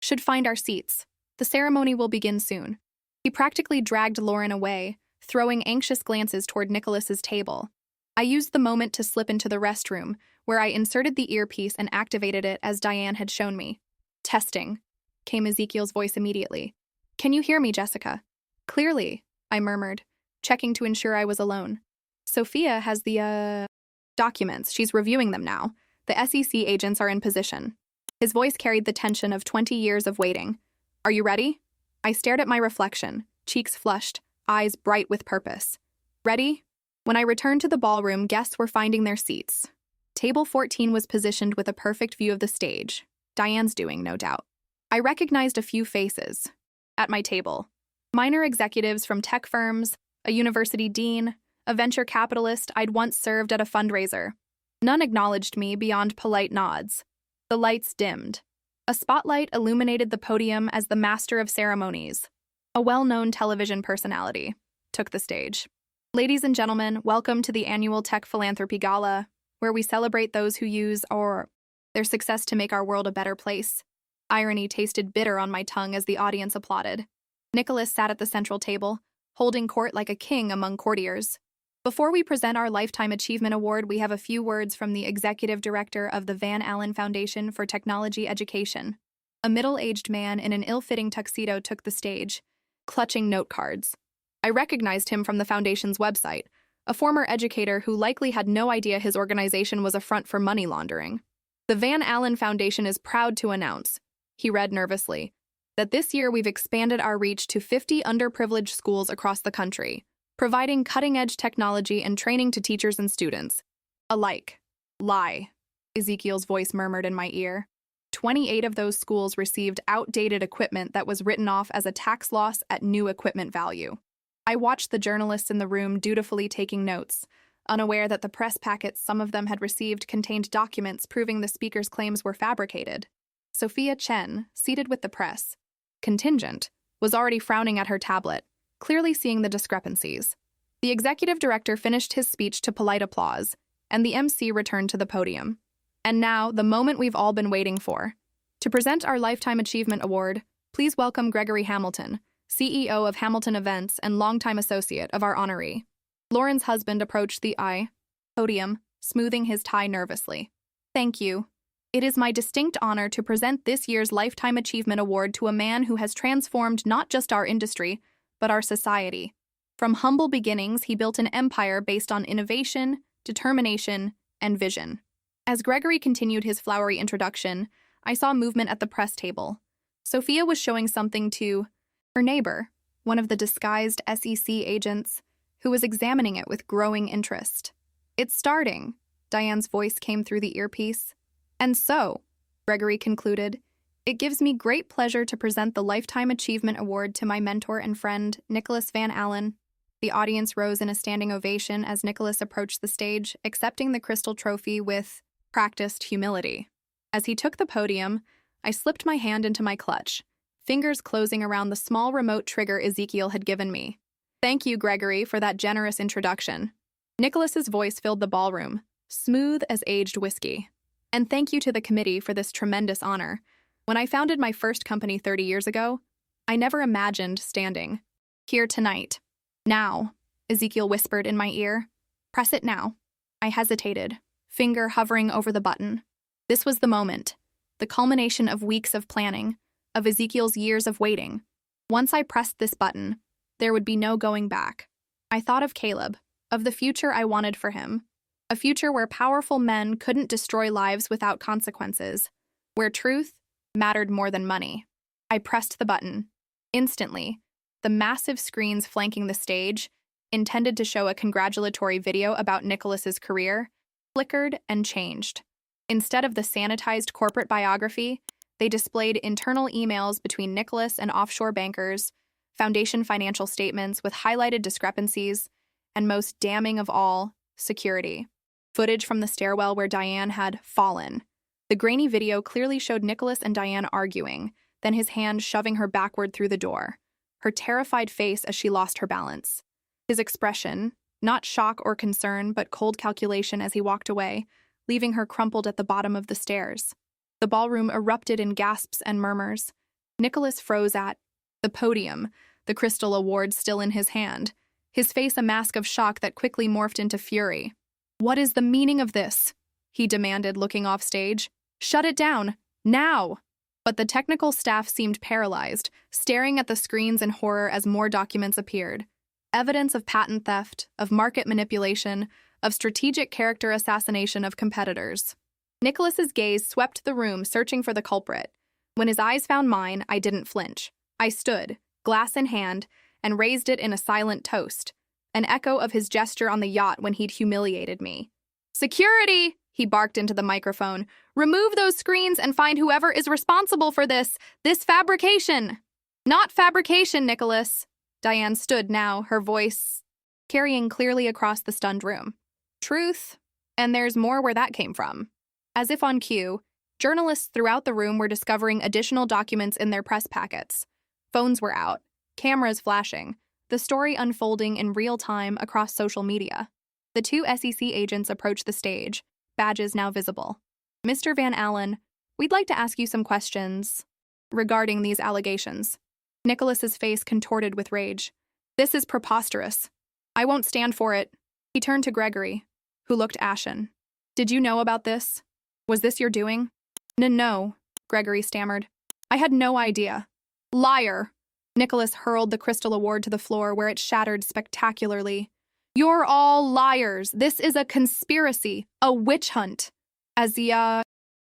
should find our seats. The ceremony will begin soon." He practically dragged Lauren away, throwing anxious glances toward Nicholas's table. I used the moment to slip into the restroom, where I inserted the earpiece and activated it as Diane had shown me. "Testing," came Ezekiel's voice immediately. "Can you hear me, Jessica?" "Clearly," I murmured, checking to ensure I was alone. "Sophia has the, documents. She's reviewing them now. The SEC agents are in position." His voice carried the tension of 20 years of waiting. "Are you ready?" I stared at my reflection, cheeks flushed, eyes bright with purpose. "Ready?" When I returned to the ballroom, guests were finding their seats. Table 14 was positioned with a perfect view of the stage. Diane's doing, no doubt. I recognized a few faces. At my table, minor executives from tech firms, a university dean, a venture capitalist I'd once served at a fundraiser. None acknowledged me beyond polite nods. The lights dimmed. A spotlight illuminated the podium as the master of ceremonies, a well-known television personality, took the stage. "Ladies and gentlemen, welcome to the annual Tech Philanthropy Gala, where we celebrate those who use their success to make our world a better place." Irony tasted bitter on my tongue as the audience applauded. Nicholas sat at the central table, holding court like a king among courtiers. Before we present our Lifetime Achievement Award, we have a few words from the Executive Director of the Van Allen Foundation for Technology Education. A middle-aged man in an ill-fitting tuxedo took the stage, clutching note cards. I recognized him from the foundation's website, a former educator who likely had no idea his organization was a front for money laundering. "The Van Allen Foundation is proud to announce," he read nervously, "that this year we've expanded our reach to 50 underprivileged schools across the country, providing cutting-edge technology and training to teachers and students alike." "Lie," Ezekiel's voice murmured in my ear. 28 of those schools received outdated equipment that was written off as a tax loss at new equipment value. I watched the journalists in the room dutifully taking notes, unaware that the press packets some of them had received contained documents proving the speaker's claims were fabricated. Sophia Chen, seated with the press, contingent, was already frowning at her tablet, clearly seeing the discrepancies. The executive director finished his speech to polite applause, and the MC returned to the podium. And now, the moment we've all been waiting for. To present our Lifetime Achievement Award, please welcome Gregory Hamilton, CEO of Hamilton Events and longtime associate of our honoree. Lauren's husband approached the podium, smoothing his tie nervously. "Thank you. It is my distinct honor to present this year's Lifetime Achievement Award to a man who has transformed not just our industry, but our society. From humble beginnings, he built an empire based on innovation, determination, and vision." As Gregory continued his flowery introduction, I saw movement at the press table. Sophia was showing something to her neighbor, one of the disguised SEC agents, who was examining it with growing interest. "It's starting," Diane's voice came through the earpiece. "And so," Gregory concluded, "it gives me great pleasure to present the Lifetime Achievement Award to my mentor and friend, Nicholas Van Allen." The audience rose in a standing ovation as Nicholas approached the stage, accepting the crystal trophy with practiced humility. As he took the podium, I slipped my hand into my clutch, fingers closing around the small remote trigger Ezekiel had given me. "Thank you, Gregory, for that generous introduction." Nicholas's voice filled the ballroom, smooth as aged whiskey. "And thank you to the committee for this tremendous honor. When I founded my first company 30 years ago, I never imagined standing here tonight." Now, Ezekiel whispered in my ear. Press it now. I hesitated, finger hovering over the button. This was the moment, the culmination of weeks of planning, of Ezekiel's years of waiting. Once I pressed this button, there would be no going back. I thought of Caleb, of the future I wanted for him. A future where powerful men couldn't destroy lives without consequences, where truth mattered more than money. I pressed the button. Instantly, the massive screens flanking the stage, intended to show a congratulatory video about Nicholas's career, flickered and changed. Instead of the sanitized corporate biography, they displayed internal emails between Nicholas and offshore bankers, foundation financial statements with highlighted discrepancies, and most damning of all, security. Footage from the stairwell where Diane had fallen. The grainy video clearly showed Nicholas and Diane arguing, then his hand shoving her backward through the door, her terrified face as she lost her balance. His expression, not shock or concern, but cold calculation as he walked away, leaving her crumpled at the bottom of the stairs. The ballroom erupted in gasps and murmurs. Nicholas froze at the podium, the crystal award still in his hand, his face a mask of shock that quickly morphed into fury. "What is the meaning of this?" he demanded, looking off stage. "Shut it down, now!" But the technical staff seemed paralyzed, staring at the screens in horror as more documents appeared. Evidence of patent theft, of market manipulation, of strategic character assassination of competitors. Nicholas's gaze swept the room, searching for the culprit. When his eyes found mine, I didn't flinch. I stood, glass in hand, and raised it in a silent toast, an echo of his gesture on the yacht when he'd humiliated me. "Security!" he barked into the microphone. "Remove those screens and find whoever is responsible for this fabrication." "Not fabrication, Nicholas." Diane stood now, her voice carrying clearly across the stunned room. "Truth, and there's more where that came from." As if on cue, journalists throughout the room were discovering additional documents in their press packets. Phones were out, cameras flashing, the story unfolding in real time across social media. The two SEC agents approached the stage, badges now visible. "Mr. Van Allen, we'd like to ask you some questions regarding these allegations." Nicholas's face contorted with rage. "This is preposterous. I won't stand for it." He turned to Gregory, who looked ashen. "Did you know about this? Was this your doing?" No, Gregory stammered. "I had no idea." "Liar!" Nicholas hurled the crystal award to the floor where it shattered spectacularly. "You're all liars. This is a conspiracy, a witch hunt." As the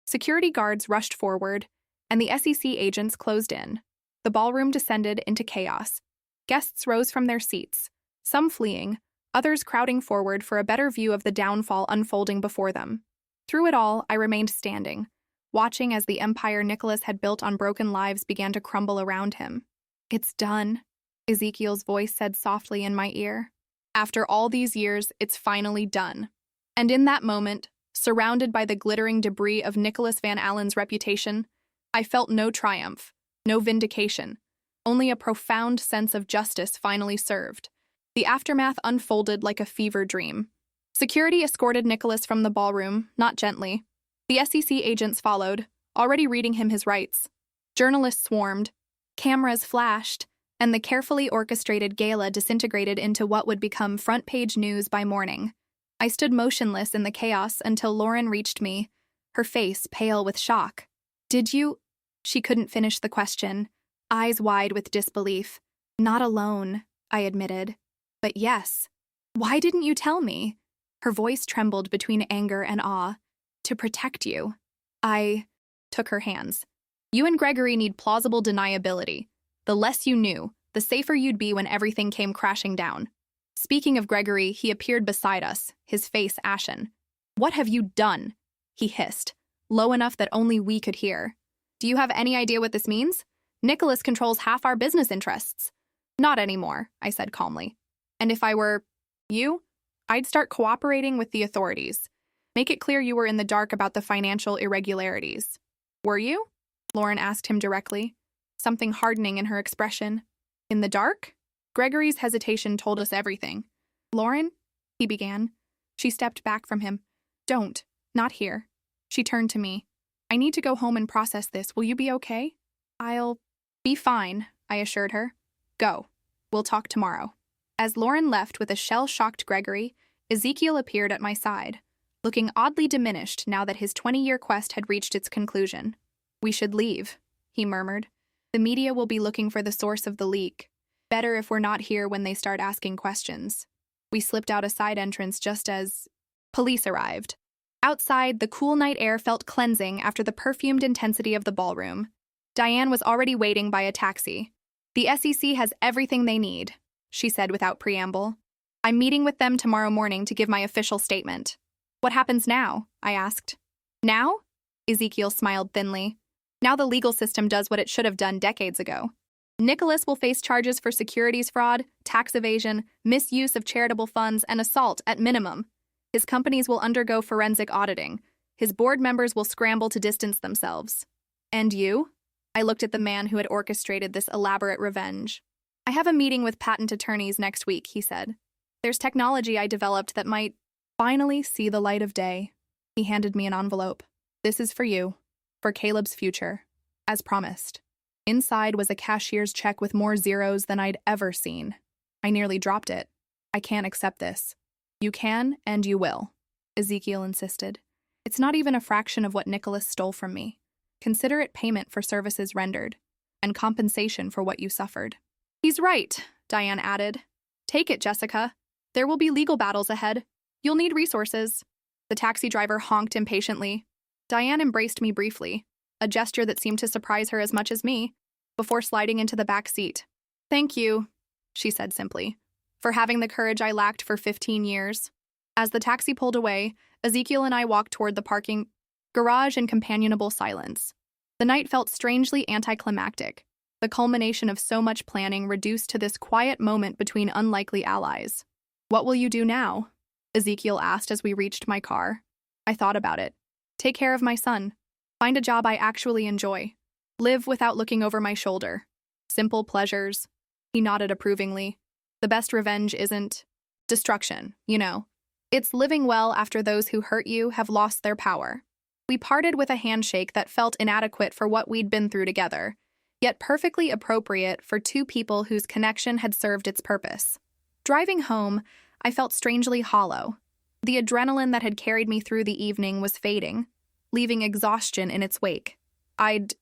security guards rushed forward and the SEC agents closed in, the ballroom descended into chaos. Guests rose from their seats, some fleeing, others crowding forward for a better view of the downfall unfolding before them. Through it all, I remained standing, watching as the empire Nicholas had built on broken lives began to crumble around him. "It's done," Ezekiel's voice said softly in my ear. "After all these years, it's finally done." And in that moment, surrounded by the glittering debris of Nicholas Van Allen's reputation, I felt no triumph, no vindication, only a profound sense of justice finally served. The aftermath unfolded like a fever dream. Security escorted Nicholas from the ballroom, not gently. The SEC agents followed, already reading him his rights. Journalists swarmed, cameras flashed, and the carefully orchestrated gala disintegrated into what would become front-page news by morning. I stood motionless in the chaos until Lauren reached me, her face pale with shock. "Did you—" She couldn't finish the question, eyes wide with disbelief. "Not alone," I admitted. "But yes. Why didn't you tell me?" Her voice trembled between anger and awe. "To protect you." I took her hands. "You and Gregory need plausible deniability. The less you knew, the safer you'd be when everything came crashing down." Speaking of Gregory, he appeared beside us, his face ashen. "What have you done?" he hissed, low enough that only we could hear. "Do you have any idea what this means? Nicholas controls half our business interests." "Not anymore," I said calmly. "And if I were you, I'd start cooperating with the authorities. Make it clear you were in the dark about the financial irregularities." "Were you?" Lauren asked him directly, something hardening in her expression. "In the dark?" Gregory's hesitation told us everything. "Lauren," he began. She stepped back from him. "Don't. Not here." She turned to me. "I need to go home and process this. Will you be okay?" "I'll be fine," I assured her. "Go. We'll talk tomorrow." As Lauren left with a shell-shocked Gregory, Ezekiel appeared at my side, looking oddly diminished now that his 20-year quest had reached its conclusion. "We should leave," he murmured. "The media will be looking for the source of the leak. Better if we're not here when they start asking questions." We slipped out a side entrance just as police arrived. Outside, the cool night air felt cleansing after the perfumed intensity of the ballroom. Diane was already waiting by a taxi. "The SEC has everything they need," she said without preamble. "I'm meeting with them tomorrow morning to give my official statement." "What happens now?" I asked. "Now?" Ezekiel smiled thinly. "Now the legal system does what it should have done decades ago. Nicholas will face charges for securities fraud, tax evasion, misuse of charitable funds, and assault at minimum. His companies will undergo forensic auditing. His board members will scramble to distance themselves. And you?" I looked at the man who had orchestrated this elaborate revenge. "I have a meeting with patent attorneys next week," he said. "There's technology I developed that might finally see the light of day." He handed me an envelope. "This is for you, for Caleb's future, as promised." Inside was a cashier's check with more zeros than I'd ever seen. I nearly dropped it. "I can't accept this." "You can, and you will," Ezekiel insisted. "It's not even a fraction of what Nicholas stole from me. Consider it payment for services rendered, and compensation for what you suffered." "He's right," Diane added. "Take it, Jessica. There will be legal battles ahead. You'll need resources." The taxi driver honked impatiently. Diane embraced me briefly, a gesture that seemed to surprise her as much as me, before sliding into the back seat. "Thank you," she said simply, "for having the courage I lacked for 15 years. As the taxi pulled away, Ezekiel and I walked toward the parking garage in companionable silence. The night felt strangely anticlimactic, the culmination of so much planning reduced to this quiet moment between unlikely allies. "What will you do now?" Ezekiel asked as we reached my car. I thought about it. "Take care of my son. Find a job I actually enjoy. Live without looking over my shoulder. Simple pleasures." He nodded approvingly. "The best revenge isn't destruction, you know. It's living well after those who hurt you have lost their power." We parted with a handshake that felt inadequate for what we'd been through together, yet perfectly appropriate for two people whose connection had served its purpose. Driving home, I felt strangely hollow. The adrenaline that had carried me through the evening was fading, leaving exhaustion in its wake. I'd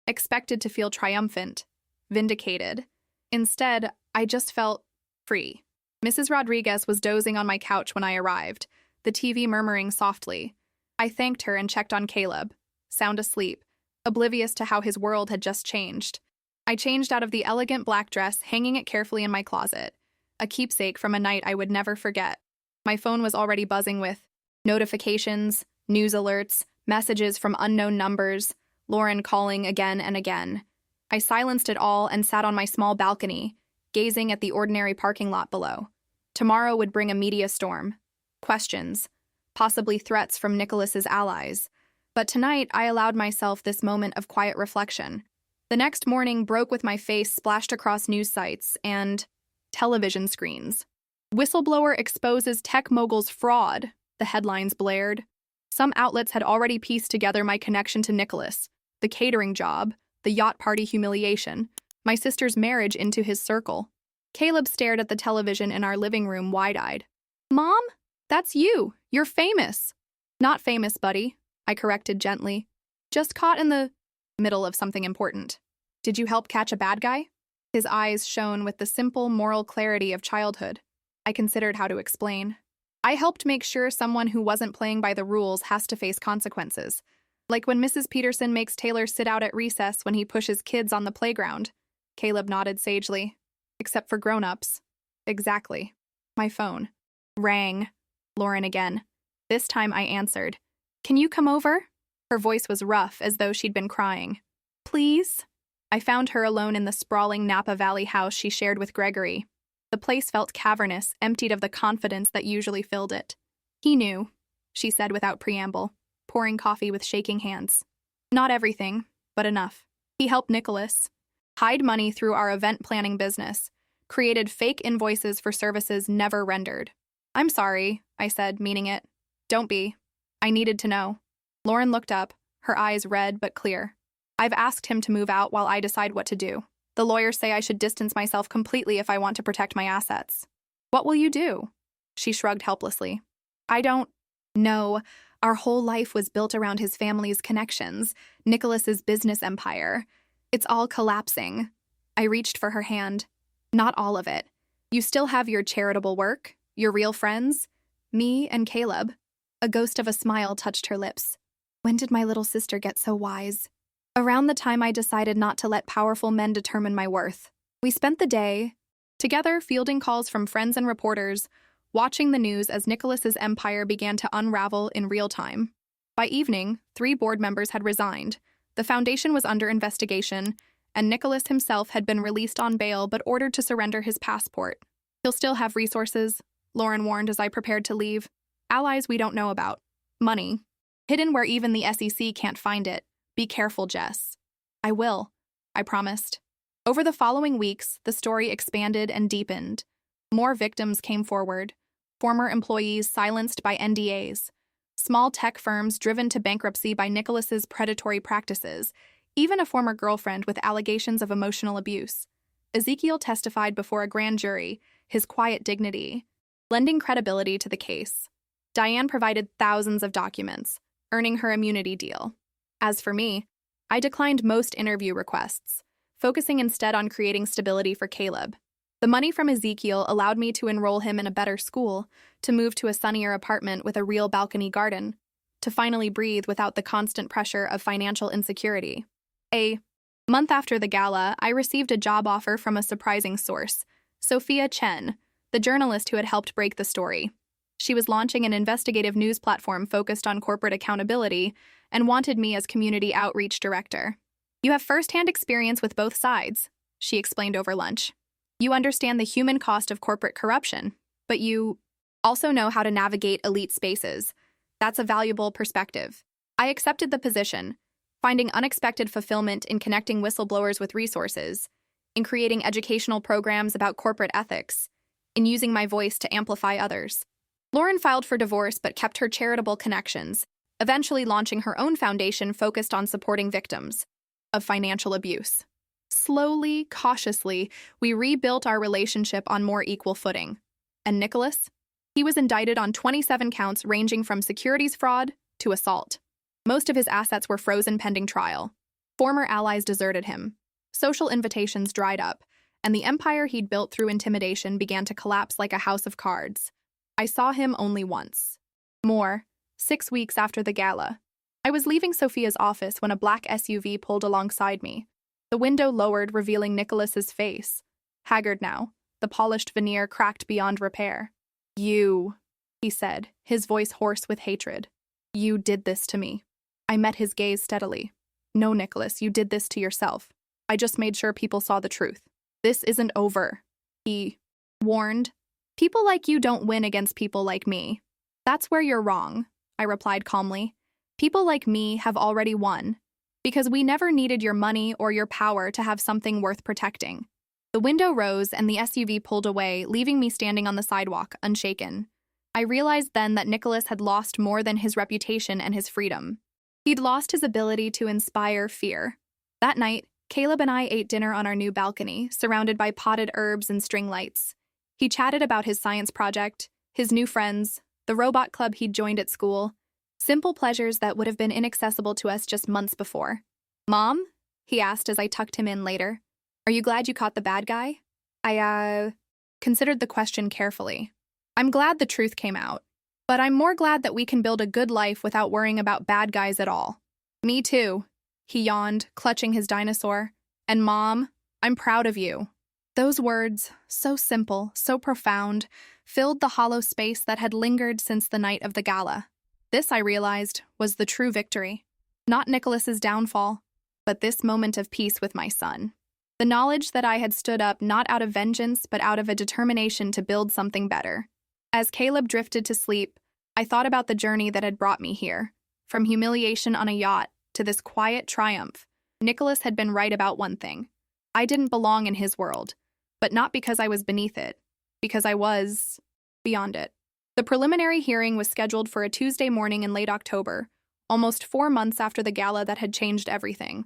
expected to feel triumphant, vindicated. Instead, I just felt free. Mrs. Rodriguez was dozing on my couch when I arrived, the TV murmuring softly. I thanked her and checked on Caleb, sound asleep, oblivious to how his world had just changed. I changed out of the elegant black dress, hanging it carefully in my closet, a keepsake from a night I would never forget. My phone was already buzzing with notifications, news alerts, messages from unknown numbers, Lauren calling again and again. I silenced it all and sat on my small balcony, gazing at the ordinary parking lot below. Tomorrow would bring a media storm. Questions, possibly threats from Nicholas's allies. But tonight, I allowed myself this moment of quiet reflection. The next morning broke with my face splashed across news sites and television screens. "Whistleblower exposes tech mogul's fraud," the headlines blared. Some outlets had already pieced together my connection to Nicholas, the catering job, the yacht party humiliation, my sister's marriage into his circle. Caleb stared at the television in our living room wide-eyed. "Mom? That's you. You're famous." "Not famous, buddy," I corrected gently. "Just caught in the middle of something important." "Did you help catch a bad guy?" His eyes shone with the simple moral clarity of childhood. I considered how to explain. "I helped make sure someone who wasn't playing by the rules has to face consequences. Like when Mrs. Peterson makes Taylor sit out at recess when he pushes kids on the playground." Caleb nodded sagely. "Except for grown-ups." "Exactly." My phone rang. Lauren again. This time I answered. "Can you come over?" Her voice was rough, as though she'd been crying. "Please?" I found her alone in the sprawling Napa Valley house she shared with Gregory. The place felt cavernous, emptied of the confidence that usually filled it. "He knew," she said without preamble, pouring coffee with shaking hands. "Not everything, but enough. He helped Nicholas hide money through our event planning business, created fake invoices for services never rendered." "I'm sorry," I said, meaning it. "Don't be. I needed to know." Lauren looked up, her eyes red but clear. "I've asked him to move out while I decide what to do. The lawyers say I should distance myself completely if I want to protect my assets." What will you do? She shrugged helplessly. I don't know. Our whole life was built around his family's connections, Nicholas's business empire. It's all collapsing. I reached for her hand. Not all of it. You still have your charitable work, your real friends, me and Caleb. A ghost of a smile touched her lips. When did my little sister get so wise? Around the time I decided not to let powerful men determine my worth. We spent the day together, fielding calls from friends and reporters, watching the news as Nicholas's empire began to unravel in real time. By evening, 3 board members had resigned. The foundation was under investigation, and Nicholas himself had been released on bail but ordered to surrender his passport. He'll still have resources, Lauren warned as I prepared to leave. Allies we don't know about. Money. Hidden where even the SEC can't find it. Be careful, Jess. I will, I promised. Over the following weeks, the story expanded and deepened. More victims came forward. Former employees silenced by NDAs. Small tech firms driven to bankruptcy by Nicholas's predatory practices. Even a former girlfriend with allegations of emotional abuse. Ezekiel testified before a grand jury, his quiet dignity, lending credibility to the case. Diane provided thousands of documents, earning her immunity deal. As for me, I declined most interview requests, focusing instead on creating stability for Caleb. The money from Ezekiel allowed me to enroll him in a better school, to move to a sunnier apartment with a real balcony garden, to finally breathe without the constant pressure of financial insecurity. A month after the gala, I received a job offer from a surprising source, Sophia Chen, the journalist who had helped break the story. She was launching an investigative news platform focused on corporate accountability and wanted me as community outreach director. You have firsthand experience with both sides, she explained over lunch. You understand the human cost of corporate corruption, but you also know how to navigate elite spaces. That's a valuable perspective. I accepted the position, finding unexpected fulfillment in connecting whistleblowers with resources, in creating educational programs about corporate ethics, in using my voice to amplify others. Lauren filed for divorce but kept her charitable connections, eventually launching her own foundation focused on supporting victims of financial abuse. Slowly, cautiously, we rebuilt our relationship on more equal footing. And Nicholas? He was indicted on 27 counts ranging from securities fraud to assault. Most of his assets were frozen pending trial. Former allies deserted him. Social invitations dried up, and the empire he'd built through intimidation began to collapse like a house of cards. I saw him only once. More, 6 weeks after the gala. I was leaving Sophia's office when a black SUV pulled alongside me. The window lowered, revealing Nicholas's face. Haggard now, the polished veneer cracked beyond repair. You, he said, his voice hoarse with hatred. You did this to me. I met his gaze steadily. No, Nicholas, you did this to yourself. I just made sure people saw the truth. This isn't over, he warned. People like you don't win against people like me. That's where you're wrong, I replied calmly. People like me have already won, because we never needed your money or your power to have something worth protecting. The window rose and the SUV pulled away, leaving me standing on the sidewalk, unshaken. I realized then that Nicholas had lost more than his reputation and his freedom. He'd lost his ability to inspire fear. That night, Caleb and I ate dinner on our new balcony, surrounded by potted herbs and string lights. He chatted about his science project, his new friends, the robot club he'd joined at school, simple pleasures that would have been inaccessible to us just months before. Mom? He asked as I tucked him in later. Are you glad you caught the bad guy? I considered the question carefully. I'm glad the truth came out, but I'm more glad that we can build a good life without worrying about bad guys at all. Me too, he yawned, clutching his dinosaur. And Mom, I'm proud of you. Those words, so simple, so profound, filled the hollow space that had lingered since the night of the gala. This, I realized, was the true victory. Not Nicholas's downfall, but this moment of peace with my son. The knowledge that I had stood up not out of vengeance, but out of a determination to build something better. As Caleb drifted to sleep, I thought about the journey that had brought me here. From humiliation on a yacht to this quiet triumph, Nicholas had been right about one thing. I didn't belong in his world, but not because I was beneath it, because I was beyond it. The preliminary hearing was scheduled for a Tuesday morning in late October, almost 4 months after the gala that had changed everything.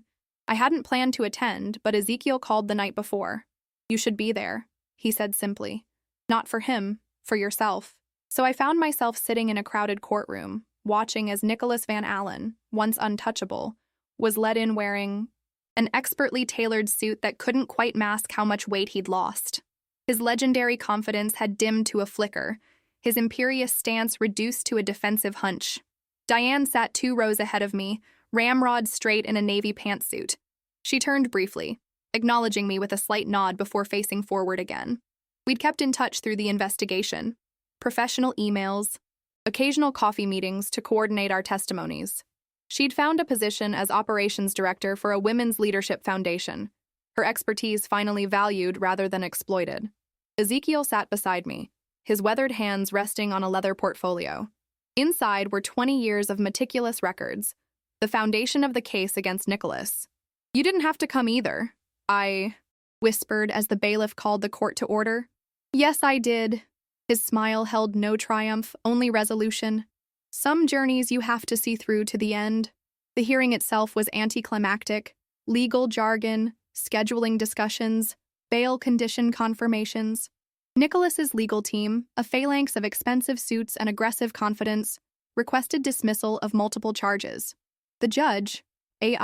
I hadn't planned to attend, but Ezekiel called the night before. You should be there, he said simply. Not for him, for yourself. So I found myself sitting in a crowded courtroom, watching as Nicholas Van Allen, once untouchable, was led in wearing an expertly tailored suit that couldn't quite mask how much weight he'd lost. His legendary confidence had dimmed to a flicker, his imperious stance reduced to a defensive hunch. Diane sat 2 rows ahead of me, ramrod straight in a navy pantsuit. She turned briefly, acknowledging me with a slight nod before facing forward again. We'd kept in touch through the investigation, professional emails, occasional coffee meetings to coordinate our testimonies. She'd found a position as operations director for a women's leadership foundation, her expertise finally valued rather than exploited. Ezekiel sat beside me, his weathered hands resting on a leather portfolio. Inside were 20 years of meticulous records, the foundation of the case against Nicholas. You didn't have to come either, I whispered as the bailiff called the court to order. Yes, I did. His smile held no triumph, only resolution. Some journeys you have to see through to the end. The hearing itself was anticlimactic. Legal jargon, scheduling discussions, bail condition confirmations. Nicholas's legal team, a phalanx of expensive suits and aggressive confidence, requested dismissal of multiple charges. The judge, a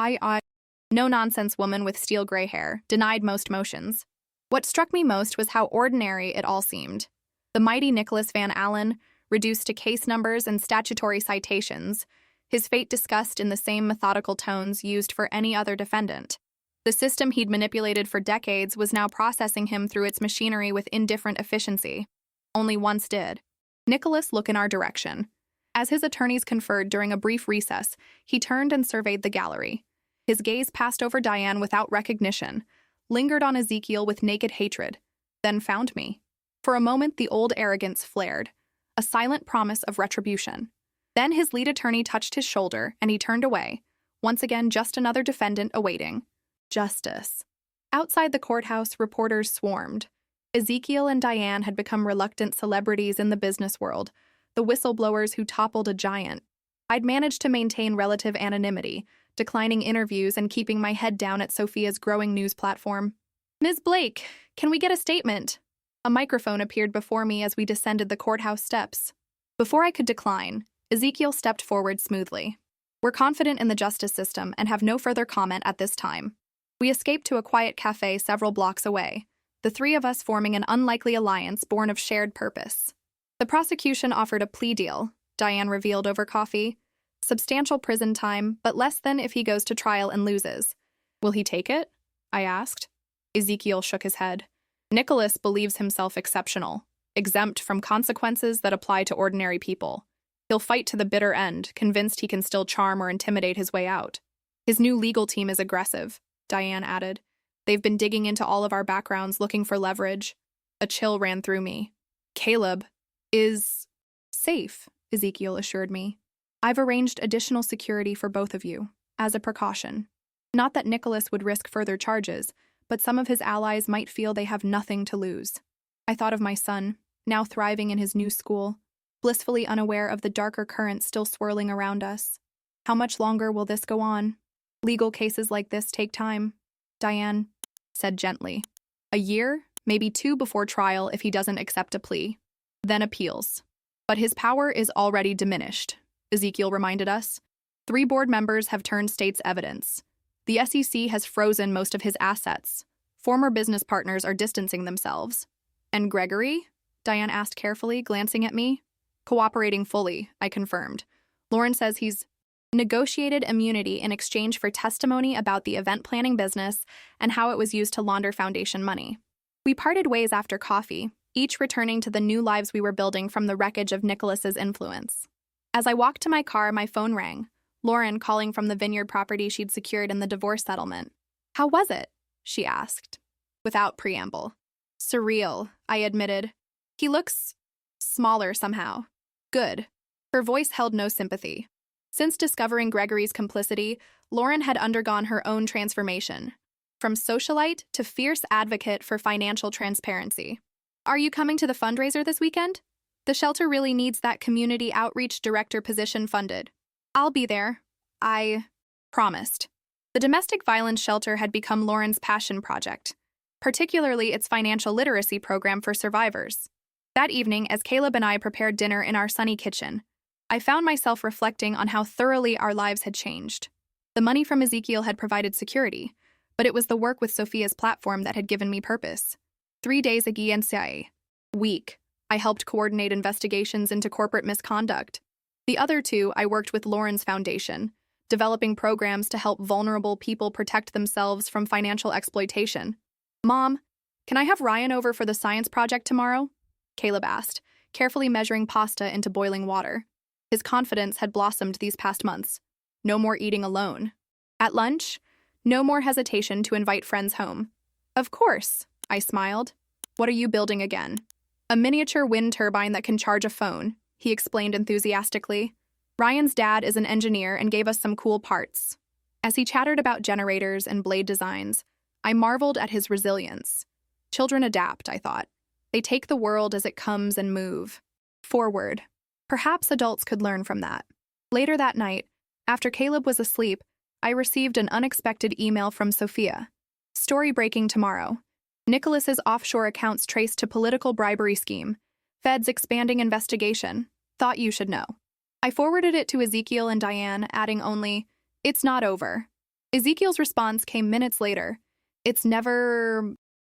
no-nonsense woman with steel gray hair, denied most motions. What struck me most was how ordinary it all seemed. The mighty Nicholas Van Allen, reduced to case numbers and statutory citations, his fate discussed in the same methodical tones used for any other defendant. The system he'd manipulated for decades was now processing him through its machinery with indifferent efficiency. Only once did Nicholas look in our direction. As his attorneys conferred during a brief recess, he turned and surveyed the gallery. His gaze passed over Diane without recognition, lingered on Ezekiel with naked hatred, then found me. For a moment, the old arrogance flared, a silent promise of retribution. Then his lead attorney touched his shoulder, and he turned away, once again just another defendant awaiting justice. Outside the courthouse, reporters swarmed. Ezekiel and Diane had become reluctant celebrities in the business world, the whistleblowers who toppled a giant. I'd managed to maintain relative anonymity, declining interviews and keeping my head down at Sophia's growing news platform. Ms. Blake, can we get a statement? A microphone appeared before me as we descended the courthouse steps. Before I could decline, Ezekiel stepped forward smoothly. We're confident in the justice system and have no further comment at this time. We escaped to a quiet cafe several blocks away, the 3 of us forming an unlikely alliance born of shared purpose. The prosecution offered a plea deal, Diane revealed over coffee. Substantial prison time, but less than if he goes to trial and loses. Will he take it? I asked. Ezekiel shook his head. Nicholas believes himself exceptional, exempt from consequences that apply to ordinary people. He'll fight to the bitter end, convinced he can still charm or intimidate his way out. His new legal team is aggressive, Diane added. They've been digging into all of our backgrounds looking for leverage. A chill ran through me. Caleb is safe, Ezekiel assured me. I've arranged additional security for both of you, as a precaution. Not that Nicholas would risk further charges, but some of his allies might feel they have nothing to lose. I thought of my son, now thriving in his new school, blissfully unaware of the darker currents still swirling around us. How much longer will this go on? Legal cases like this take time, Diane said gently. A year, maybe 2 before trial if he doesn't accept a plea. Then appeals. But his power is already diminished, Ezekiel reminded us. 3 board members have turned state's evidence. The SEC has frozen most of his assets. Former business partners are distancing themselves. And Gregory? Diane asked carefully, glancing at me. Cooperating fully, I confirmed. Lauren says he's negotiated immunity in exchange for testimony about the event planning business and how it was used to launder foundation money. We parted ways after coffee, each returning to the new lives we were building from the wreckage of Nicholas's influence. As I walked to my car, my phone rang. Lauren calling from the vineyard property she'd secured in the divorce settlement. How was it? She asked, without preamble. Surreal, I admitted. He looks smaller somehow. Good. Her voice held no sympathy. Since discovering Gregory's complicity, Lauren had undergone her own transformation, from socialite to fierce advocate for financial transparency. Are you coming to the fundraiser this weekend? The shelter really needs that community outreach director position funded. I'll be there. I promised. The domestic violence shelter had become Lauren's passion project, particularly its financial literacy program for survivors. That evening, as Caleb and I prepared dinner in our sunny kitchen, I found myself reflecting on how thoroughly our lives had changed. The money from Ezekiel had provided security, but it was the work with Sophia's platform that had given me purpose. 3 days ago, week, I helped coordinate investigations into corporate misconduct. The other 2, I worked with Lauren's foundation, developing programs to help vulnerable people protect themselves from financial exploitation. Mom, can I have Ryan over for the science project tomorrow? Caleb asked, carefully measuring pasta into boiling water. His confidence had blossomed these past months. No more eating alone. At lunch, no more hesitation to invite friends home. Of course, I smiled. What are you building again? A miniature wind turbine that can charge a phone, he explained enthusiastically. Ryan's dad is an engineer and gave us some cool parts. As he chattered about generators and blade designs, I marveled at his resilience. Children adapt, I thought. They take the world as it comes and move forward. Perhaps adults could learn from that. Later that night, after Caleb was asleep, I received an unexpected email from Sophia. Story breaking tomorrow. Nicholas's offshore accounts traced to political bribery scheme. Feds expanding investigation. Thought you should know. I forwarded it to Ezekiel and Diane, adding only, "It's not over." Ezekiel's response came minutes later. "It's never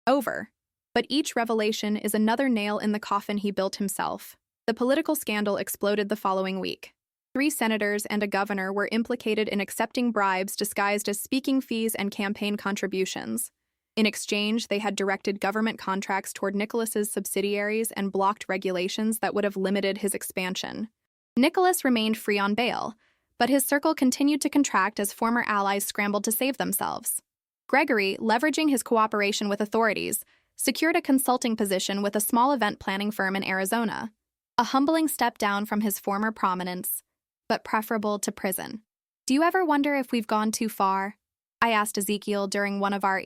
over." But each revelation is another nail in the coffin he built himself. The political scandal exploded the following week. 3 senators and a governor were implicated in accepting bribes disguised as speaking fees and campaign contributions. In exchange, they had directed government contracts toward Nicholas's subsidiaries and blocked regulations that would have limited his expansion. Nicholas remained free on bail, but his circle continued to contract as former allies scrambled to save themselves. Gregory, leveraging his cooperation with authorities, secured a consulting position with a small event planning firm in Arizona. A humbling step down from his former prominence, but preferable to prison. "Do you ever wonder if we've gone too far?" I asked Ezekiel during one of our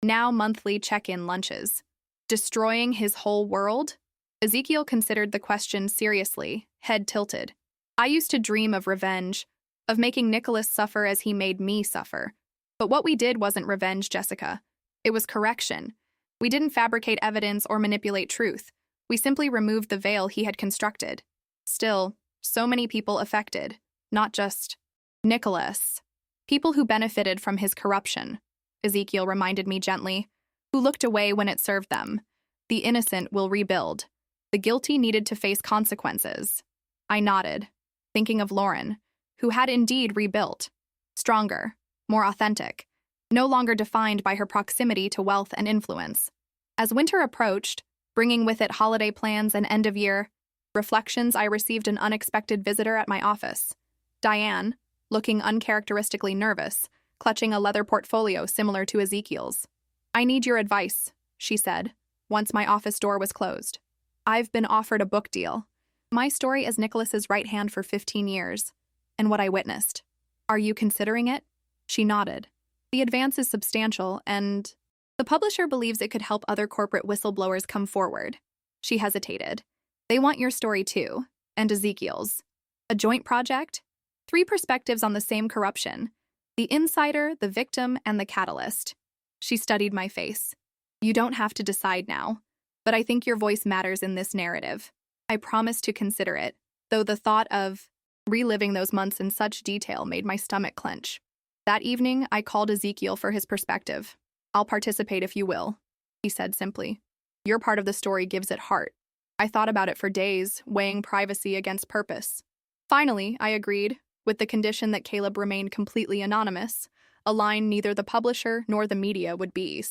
now monthly check-in lunches. Destroying his whole world? Ezekiel considered the question seriously, head tilted. I used to dream of revenge, of making Nicholas suffer as he made me suffer. But what we did wasn't revenge, Jessica. It was correction. We didn't fabricate evidence or manipulate truth. We simply removed the veil he had constructed. Still, so many people affected, not just Nicholas. People who benefited from his corruption, Ezekiel reminded me gently, who looked away when it served them. The innocent will rebuild. The guilty needed to face consequences. I nodded, thinking of Lauren, who had indeed rebuilt. Stronger, more authentic, no longer defined by her proximity to wealth and influence. As winter approached, bringing with it holiday plans and end-of-year reflections, I received an unexpected visitor at my office. Diane, looking uncharacteristically nervous, clutching a leather portfolio similar to Ezekiel's. "I need your advice," she said, once my office door was closed. "I've been offered a book deal. My story as Nicholas's right hand for 15 years, and what I witnessed. Are you considering it?" She nodded. "The advance is substantial, and the publisher believes it could help other corporate whistleblowers come forward." She hesitated. "They want your story too, and Ezekiel's. A joint project? 3 perspectives on the same corruption. The insider, the victim, and the catalyst." She studied my face. "You don't have to decide now, but I think your voice matters in this narrative. I promise to consider it, though the thought of reliving those months in such detail made my stomach clench. That evening, I called Ezekiel for his perspective. "I'll participate if you will," he said simply. "Your part of the story gives it heart." I thought about it for days, weighing privacy against purpose. Finally, I agreed, with the condition that Caleb remained completely anonymous, a line neither the publisher nor the media would be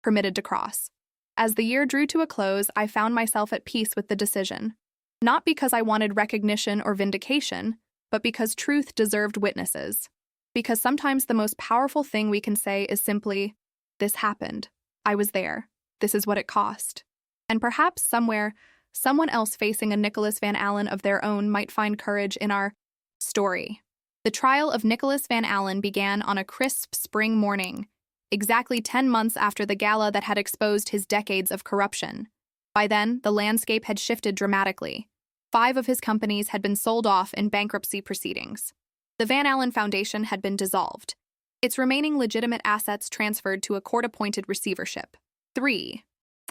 permitted to cross. As the year drew to a close, I found myself at peace with the decision. Not because I wanted recognition or vindication, but because truth deserved witnesses. Because sometimes the most powerful thing we can say is simply, "This happened. I was there. This is what it cost." And perhaps somewhere, someone else facing a Nicholas Van Allen of their own might find courage in our story. The trial of Nicholas Van Allen began on a crisp spring morning, exactly 10 months after the gala that had exposed his decades of corruption. By then, the landscape had shifted dramatically. 5 of his companies had been sold off in bankruptcy proceedings. The Van Allen Foundation had been dissolved, its remaining legitimate assets transferred to a court-appointed receivership. 3.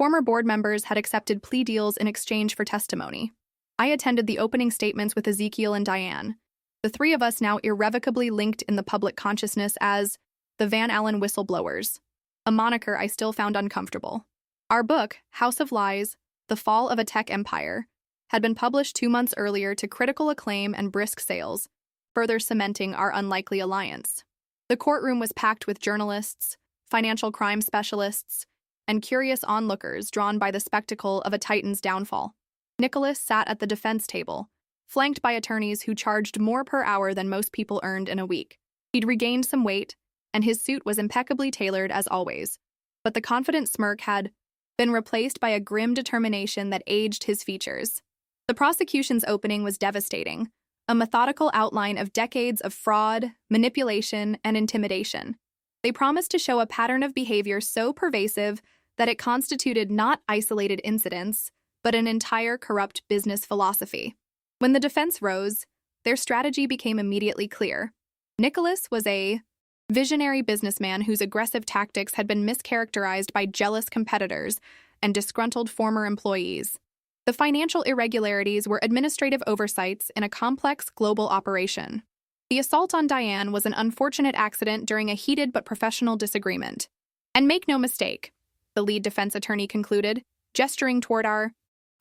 Former board members had accepted plea deals in exchange for testimony. I attended the opening statements with Ezekiel and Diane, the three of us now irrevocably linked in the public consciousness as the Van Allen whistleblowers, a moniker I still found uncomfortable. Our book, House of Lies, The Fall of a Tech Empire, had been published 2 months earlier to critical acclaim and brisk sales, further cementing our unlikely alliance. The courtroom was packed with journalists, financial crime specialists, and curious onlookers drawn by the spectacle of a titan's downfall. Nicholas sat at the defense table, flanked by attorneys who charged more per hour than most people earned in a week. He'd regained some weight, and his suit was impeccably tailored as always, but the confident smirk had been replaced by a grim determination that aged his features. The prosecution's opening was devastating, a methodical outline of decades of fraud, manipulation, and intimidation. They promised to show a pattern of behavior so pervasive that it constituted not isolated incidents, but an entire corrupt business philosophy. When the defense rose, their strategy became immediately clear. Nicholas was a visionary businessman whose aggressive tactics had been mischaracterized by jealous competitors and disgruntled former employees. The financial irregularities were administrative oversights in a complex global operation. The assault on Diane was an unfortunate accident during a heated but professional disagreement. And make no mistake, the lead defense attorney concluded, gesturing toward our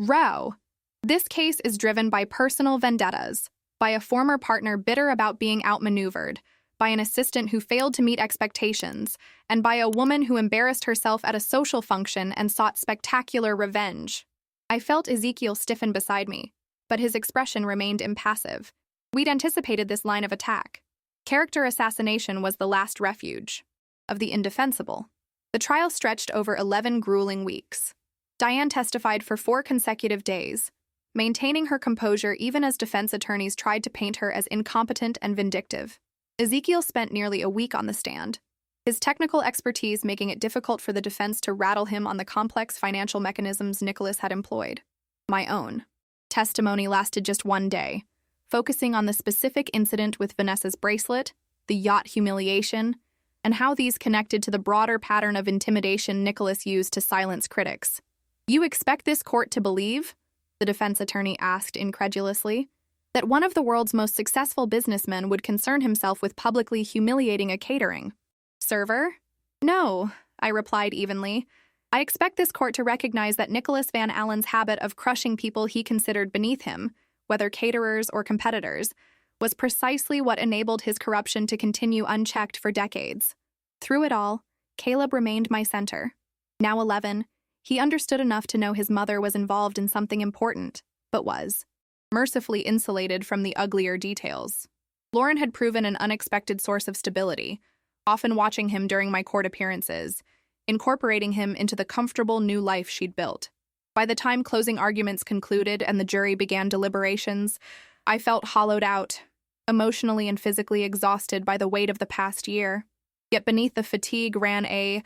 row. This case is driven by personal vendettas, by a former partner bitter about being outmaneuvered, by an assistant who failed to meet expectations, and by a woman who embarrassed herself at a social function and sought spectacular revenge. I felt Ezekiel stiffen beside me, but his expression remained impassive. We'd anticipated this line of attack. Character assassination was the last refuge of the indefensible. The trial stretched over 11 grueling weeks. Diane testified for 4 consecutive days, maintaining her composure even as defense attorneys tried to paint her as incompetent and vindictive. Ezekiel spent nearly a week on the stand, his technical expertise making it difficult for the defense to rattle him on the complex financial mechanisms Nicholas had employed. My own testimony lasted just 1 day, focusing on the specific incident with Vanessa's bracelet, the yacht humiliation, and how these connected to the broader pattern of intimidation Nicholas used to silence critics. "You expect this court to believe," the defense attorney asked incredulously, "that one of the world's most successful businessmen would concern himself with publicly humiliating a catering server?" "No," I replied evenly. "I expect this court to recognize that Nicholas Van Allen's habit of crushing people he considered beneath him, whether caterers or competitors, was precisely what enabled his corruption to continue unchecked for decades. Through it all, Caleb remained my center. Now 11, he understood enough to know his mother was involved in something important, but was mercifully insulated from the uglier details. Lauren had proven an unexpected source of stability, often watching him during my court appearances, incorporating him into the comfortable new life she'd built. By the time closing arguments concluded and the jury began deliberations, I felt hollowed out, emotionally and physically exhausted by the weight of the past year. Yet beneath the fatigue ran a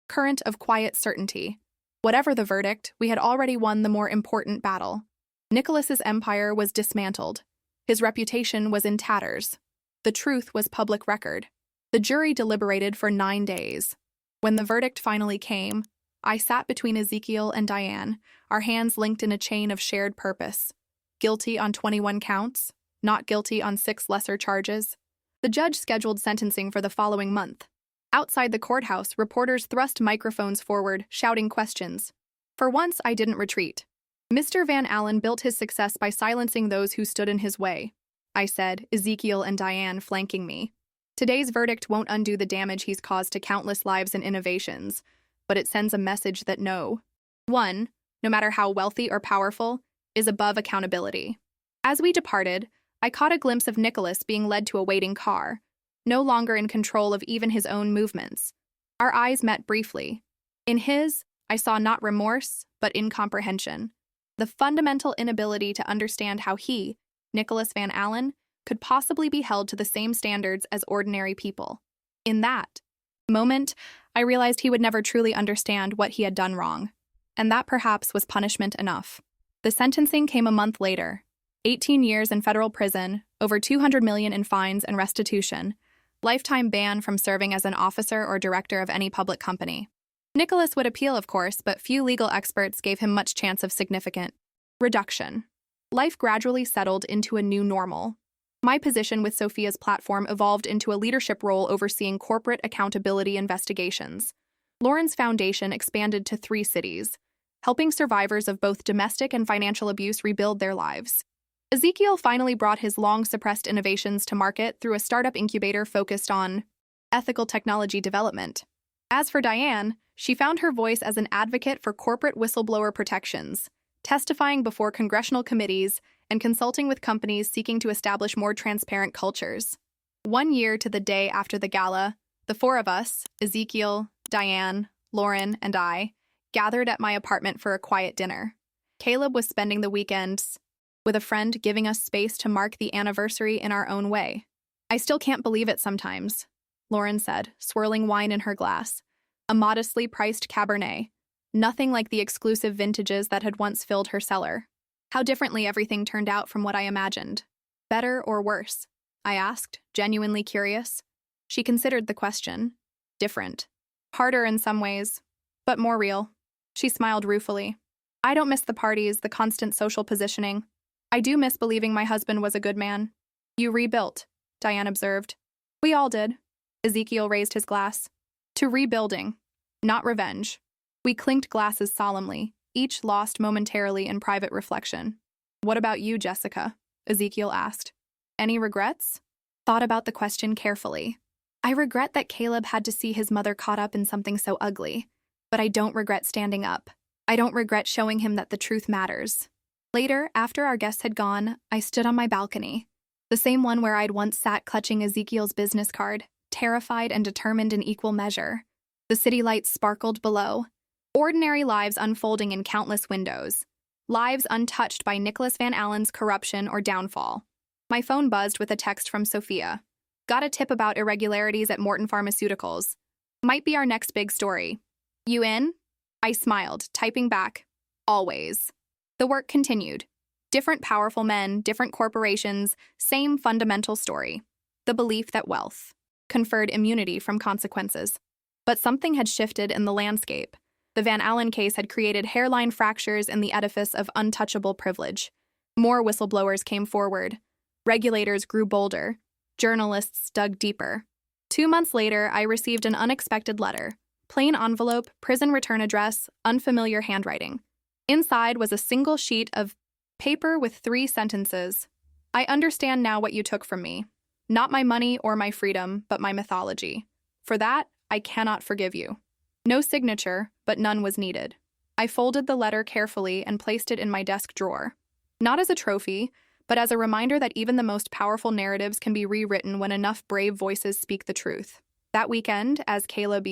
current of quiet certainty. Whatever the verdict, we had already won the more important battle. Nicholas's empire was dismantled. His reputation was in tatters. The truth was public record. The jury deliberated for 9 days. When the verdict finally came, I sat between Ezekiel and Diane, our hands linked in a chain of shared purpose. Guilty on 21 counts, not guilty on 6 lesser charges. The judge scheduled sentencing for the following month. Outside the courthouse, reporters thrust microphones forward, shouting questions. For once, I didn't retreat. "Mr. Van Allen built his success by silencing those who stood in his way," I said, Ezekiel and Diane flanking me. "Today's verdict won't undo the damage he's caused to countless lives and innovations, but it sends a message that no one, no matter how wealthy or powerful, is above accountability." As we departed, I caught a glimpse of Nicholas being led to a waiting car, no longer in control of even his own movements. Our eyes met briefly. In his, I saw not remorse, but incomprehension. The fundamental inability to understand how he, Nicholas Van Allen, could possibly be held to the same standards as ordinary people. In that moment, I realized he would never truly understand what he had done wrong, and that perhaps was punishment enough. The sentencing came a month later. 18 years in federal prison, over $200 million in fines and restitution, lifetime ban from serving as an officer or director of any public company. Nicholas would appeal, of course, but few legal experts gave him much chance of significant reduction. Life gradually settled into a new normal. My position with Sophia's platform evolved into a leadership role overseeing corporate accountability investigations. Lauren's foundation expanded to 3 cities, helping survivors of both domestic and financial abuse rebuild their lives. Ezekiel finally brought his long-suppressed innovations to market through a startup incubator focused on ethical technology development. As for Diane, she found her voice as an advocate for corporate whistleblower protections, testifying before congressional committees and consulting with companies seeking to establish more transparent cultures. 1 year to the day after the gala, the 4 of us, Ezekiel, Diane, Lauren, and I, gathered at my apartment for a quiet dinner. Caleb was spending the weekends with a friend, giving us space to mark the anniversary in our own way. "I still can't believe it sometimes," Lauren said, swirling wine in her glass. A modestly priced Cabernet, nothing like the exclusive vintages that had once filled her cellar. "How differently everything turned out from what I imagined. Better or worse?" I asked, genuinely curious. She considered the question. "Different. Harder in some ways, but more real." She smiled ruefully. "I don't miss the parties, the constant social positioning. I do miss believing my husband was a good man." "You rebuilt," Diane observed. "We all did." Ezekiel raised his glass. "To rebuilding, not revenge." We clinked glasses solemnly, each lost momentarily in private reflection. "What about you, Jessica?" Ezekiel asked. "Any regrets?" Thought about the question carefully. I regret that Caleb had to see his mother caught up in something so ugly, but I don't regret standing up. I don't regret showing him that the truth matters. Later, after our guests had gone, I stood on my balcony, the same one where I'd once sat clutching Ezekiel's business card, terrified and determined in equal measure. The city lights sparkled below, ordinary lives unfolding in countless windows, lives untouched by Nicholas Van Allen's corruption or downfall. My phone buzzed with a text from Sophia. "Got a tip about irregularities at Morton Pharmaceuticals. Might be our next big story. You in?" I smiled, typing back, "Always." The work continued. Different powerful men, different corporations, same fundamental story. The belief that wealth conferred immunity from consequences. But something had shifted in the landscape. The Van Allen case had created hairline fractures in the edifice of untouchable privilege. More whistleblowers came forward. Regulators grew bolder. Journalists dug deeper. 2 months later, I received an unexpected letter. Plain envelope, prison return address, unfamiliar handwriting. Inside was a single sheet of paper with 3 sentences. "I understand now what you took from me. Not my money or my freedom, but my mythology. For that, I cannot forgive you." No signature, but none was needed. I folded the letter carefully and placed it in my desk drawer. Not as a trophy, but as a reminder that even the most powerful narratives can be rewritten when enough brave voices speak the truth. That weekend, as Caleb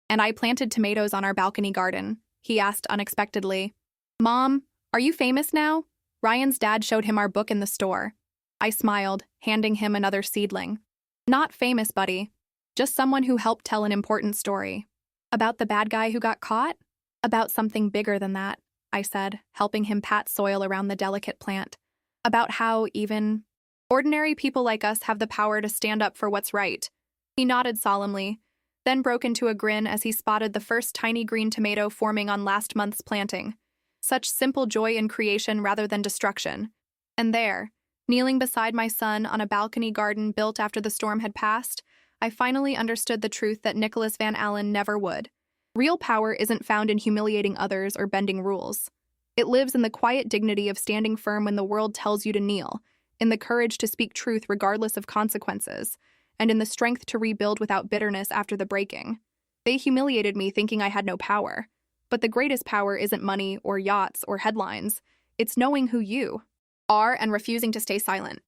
and I planted tomatoes on our balcony garden, he asked unexpectedly, "Mom, are you famous now?" Ryan's dad showed him our book in the store. I smiled, handing him another seedling. "Not famous, buddy. Just someone who helped tell an important story." "About the bad guy who got caught?" "About something bigger than that," I said, helping him pat soil around the delicate plant. "About how even ordinary people like us have the power to stand up for what's right." He nodded solemnly, then broke into a grin as he spotted the first tiny green tomato forming on last month's planting. Such simple joy in creation rather than destruction. And there, kneeling beside my son on a balcony garden built after the storm had passed, I finally understood the truth that Nicholas Van Allen never would. Real power isn't found in humiliating others or bending rules. It lives in the quiet dignity of standing firm when the world tells you to kneel, in the courage to speak truth regardless of consequences, and in the strength to rebuild without bitterness after the breaking. They humiliated me thinking I had no power. But the greatest power isn't money or yachts or headlines. It's knowing who you are and refusing to stay silent.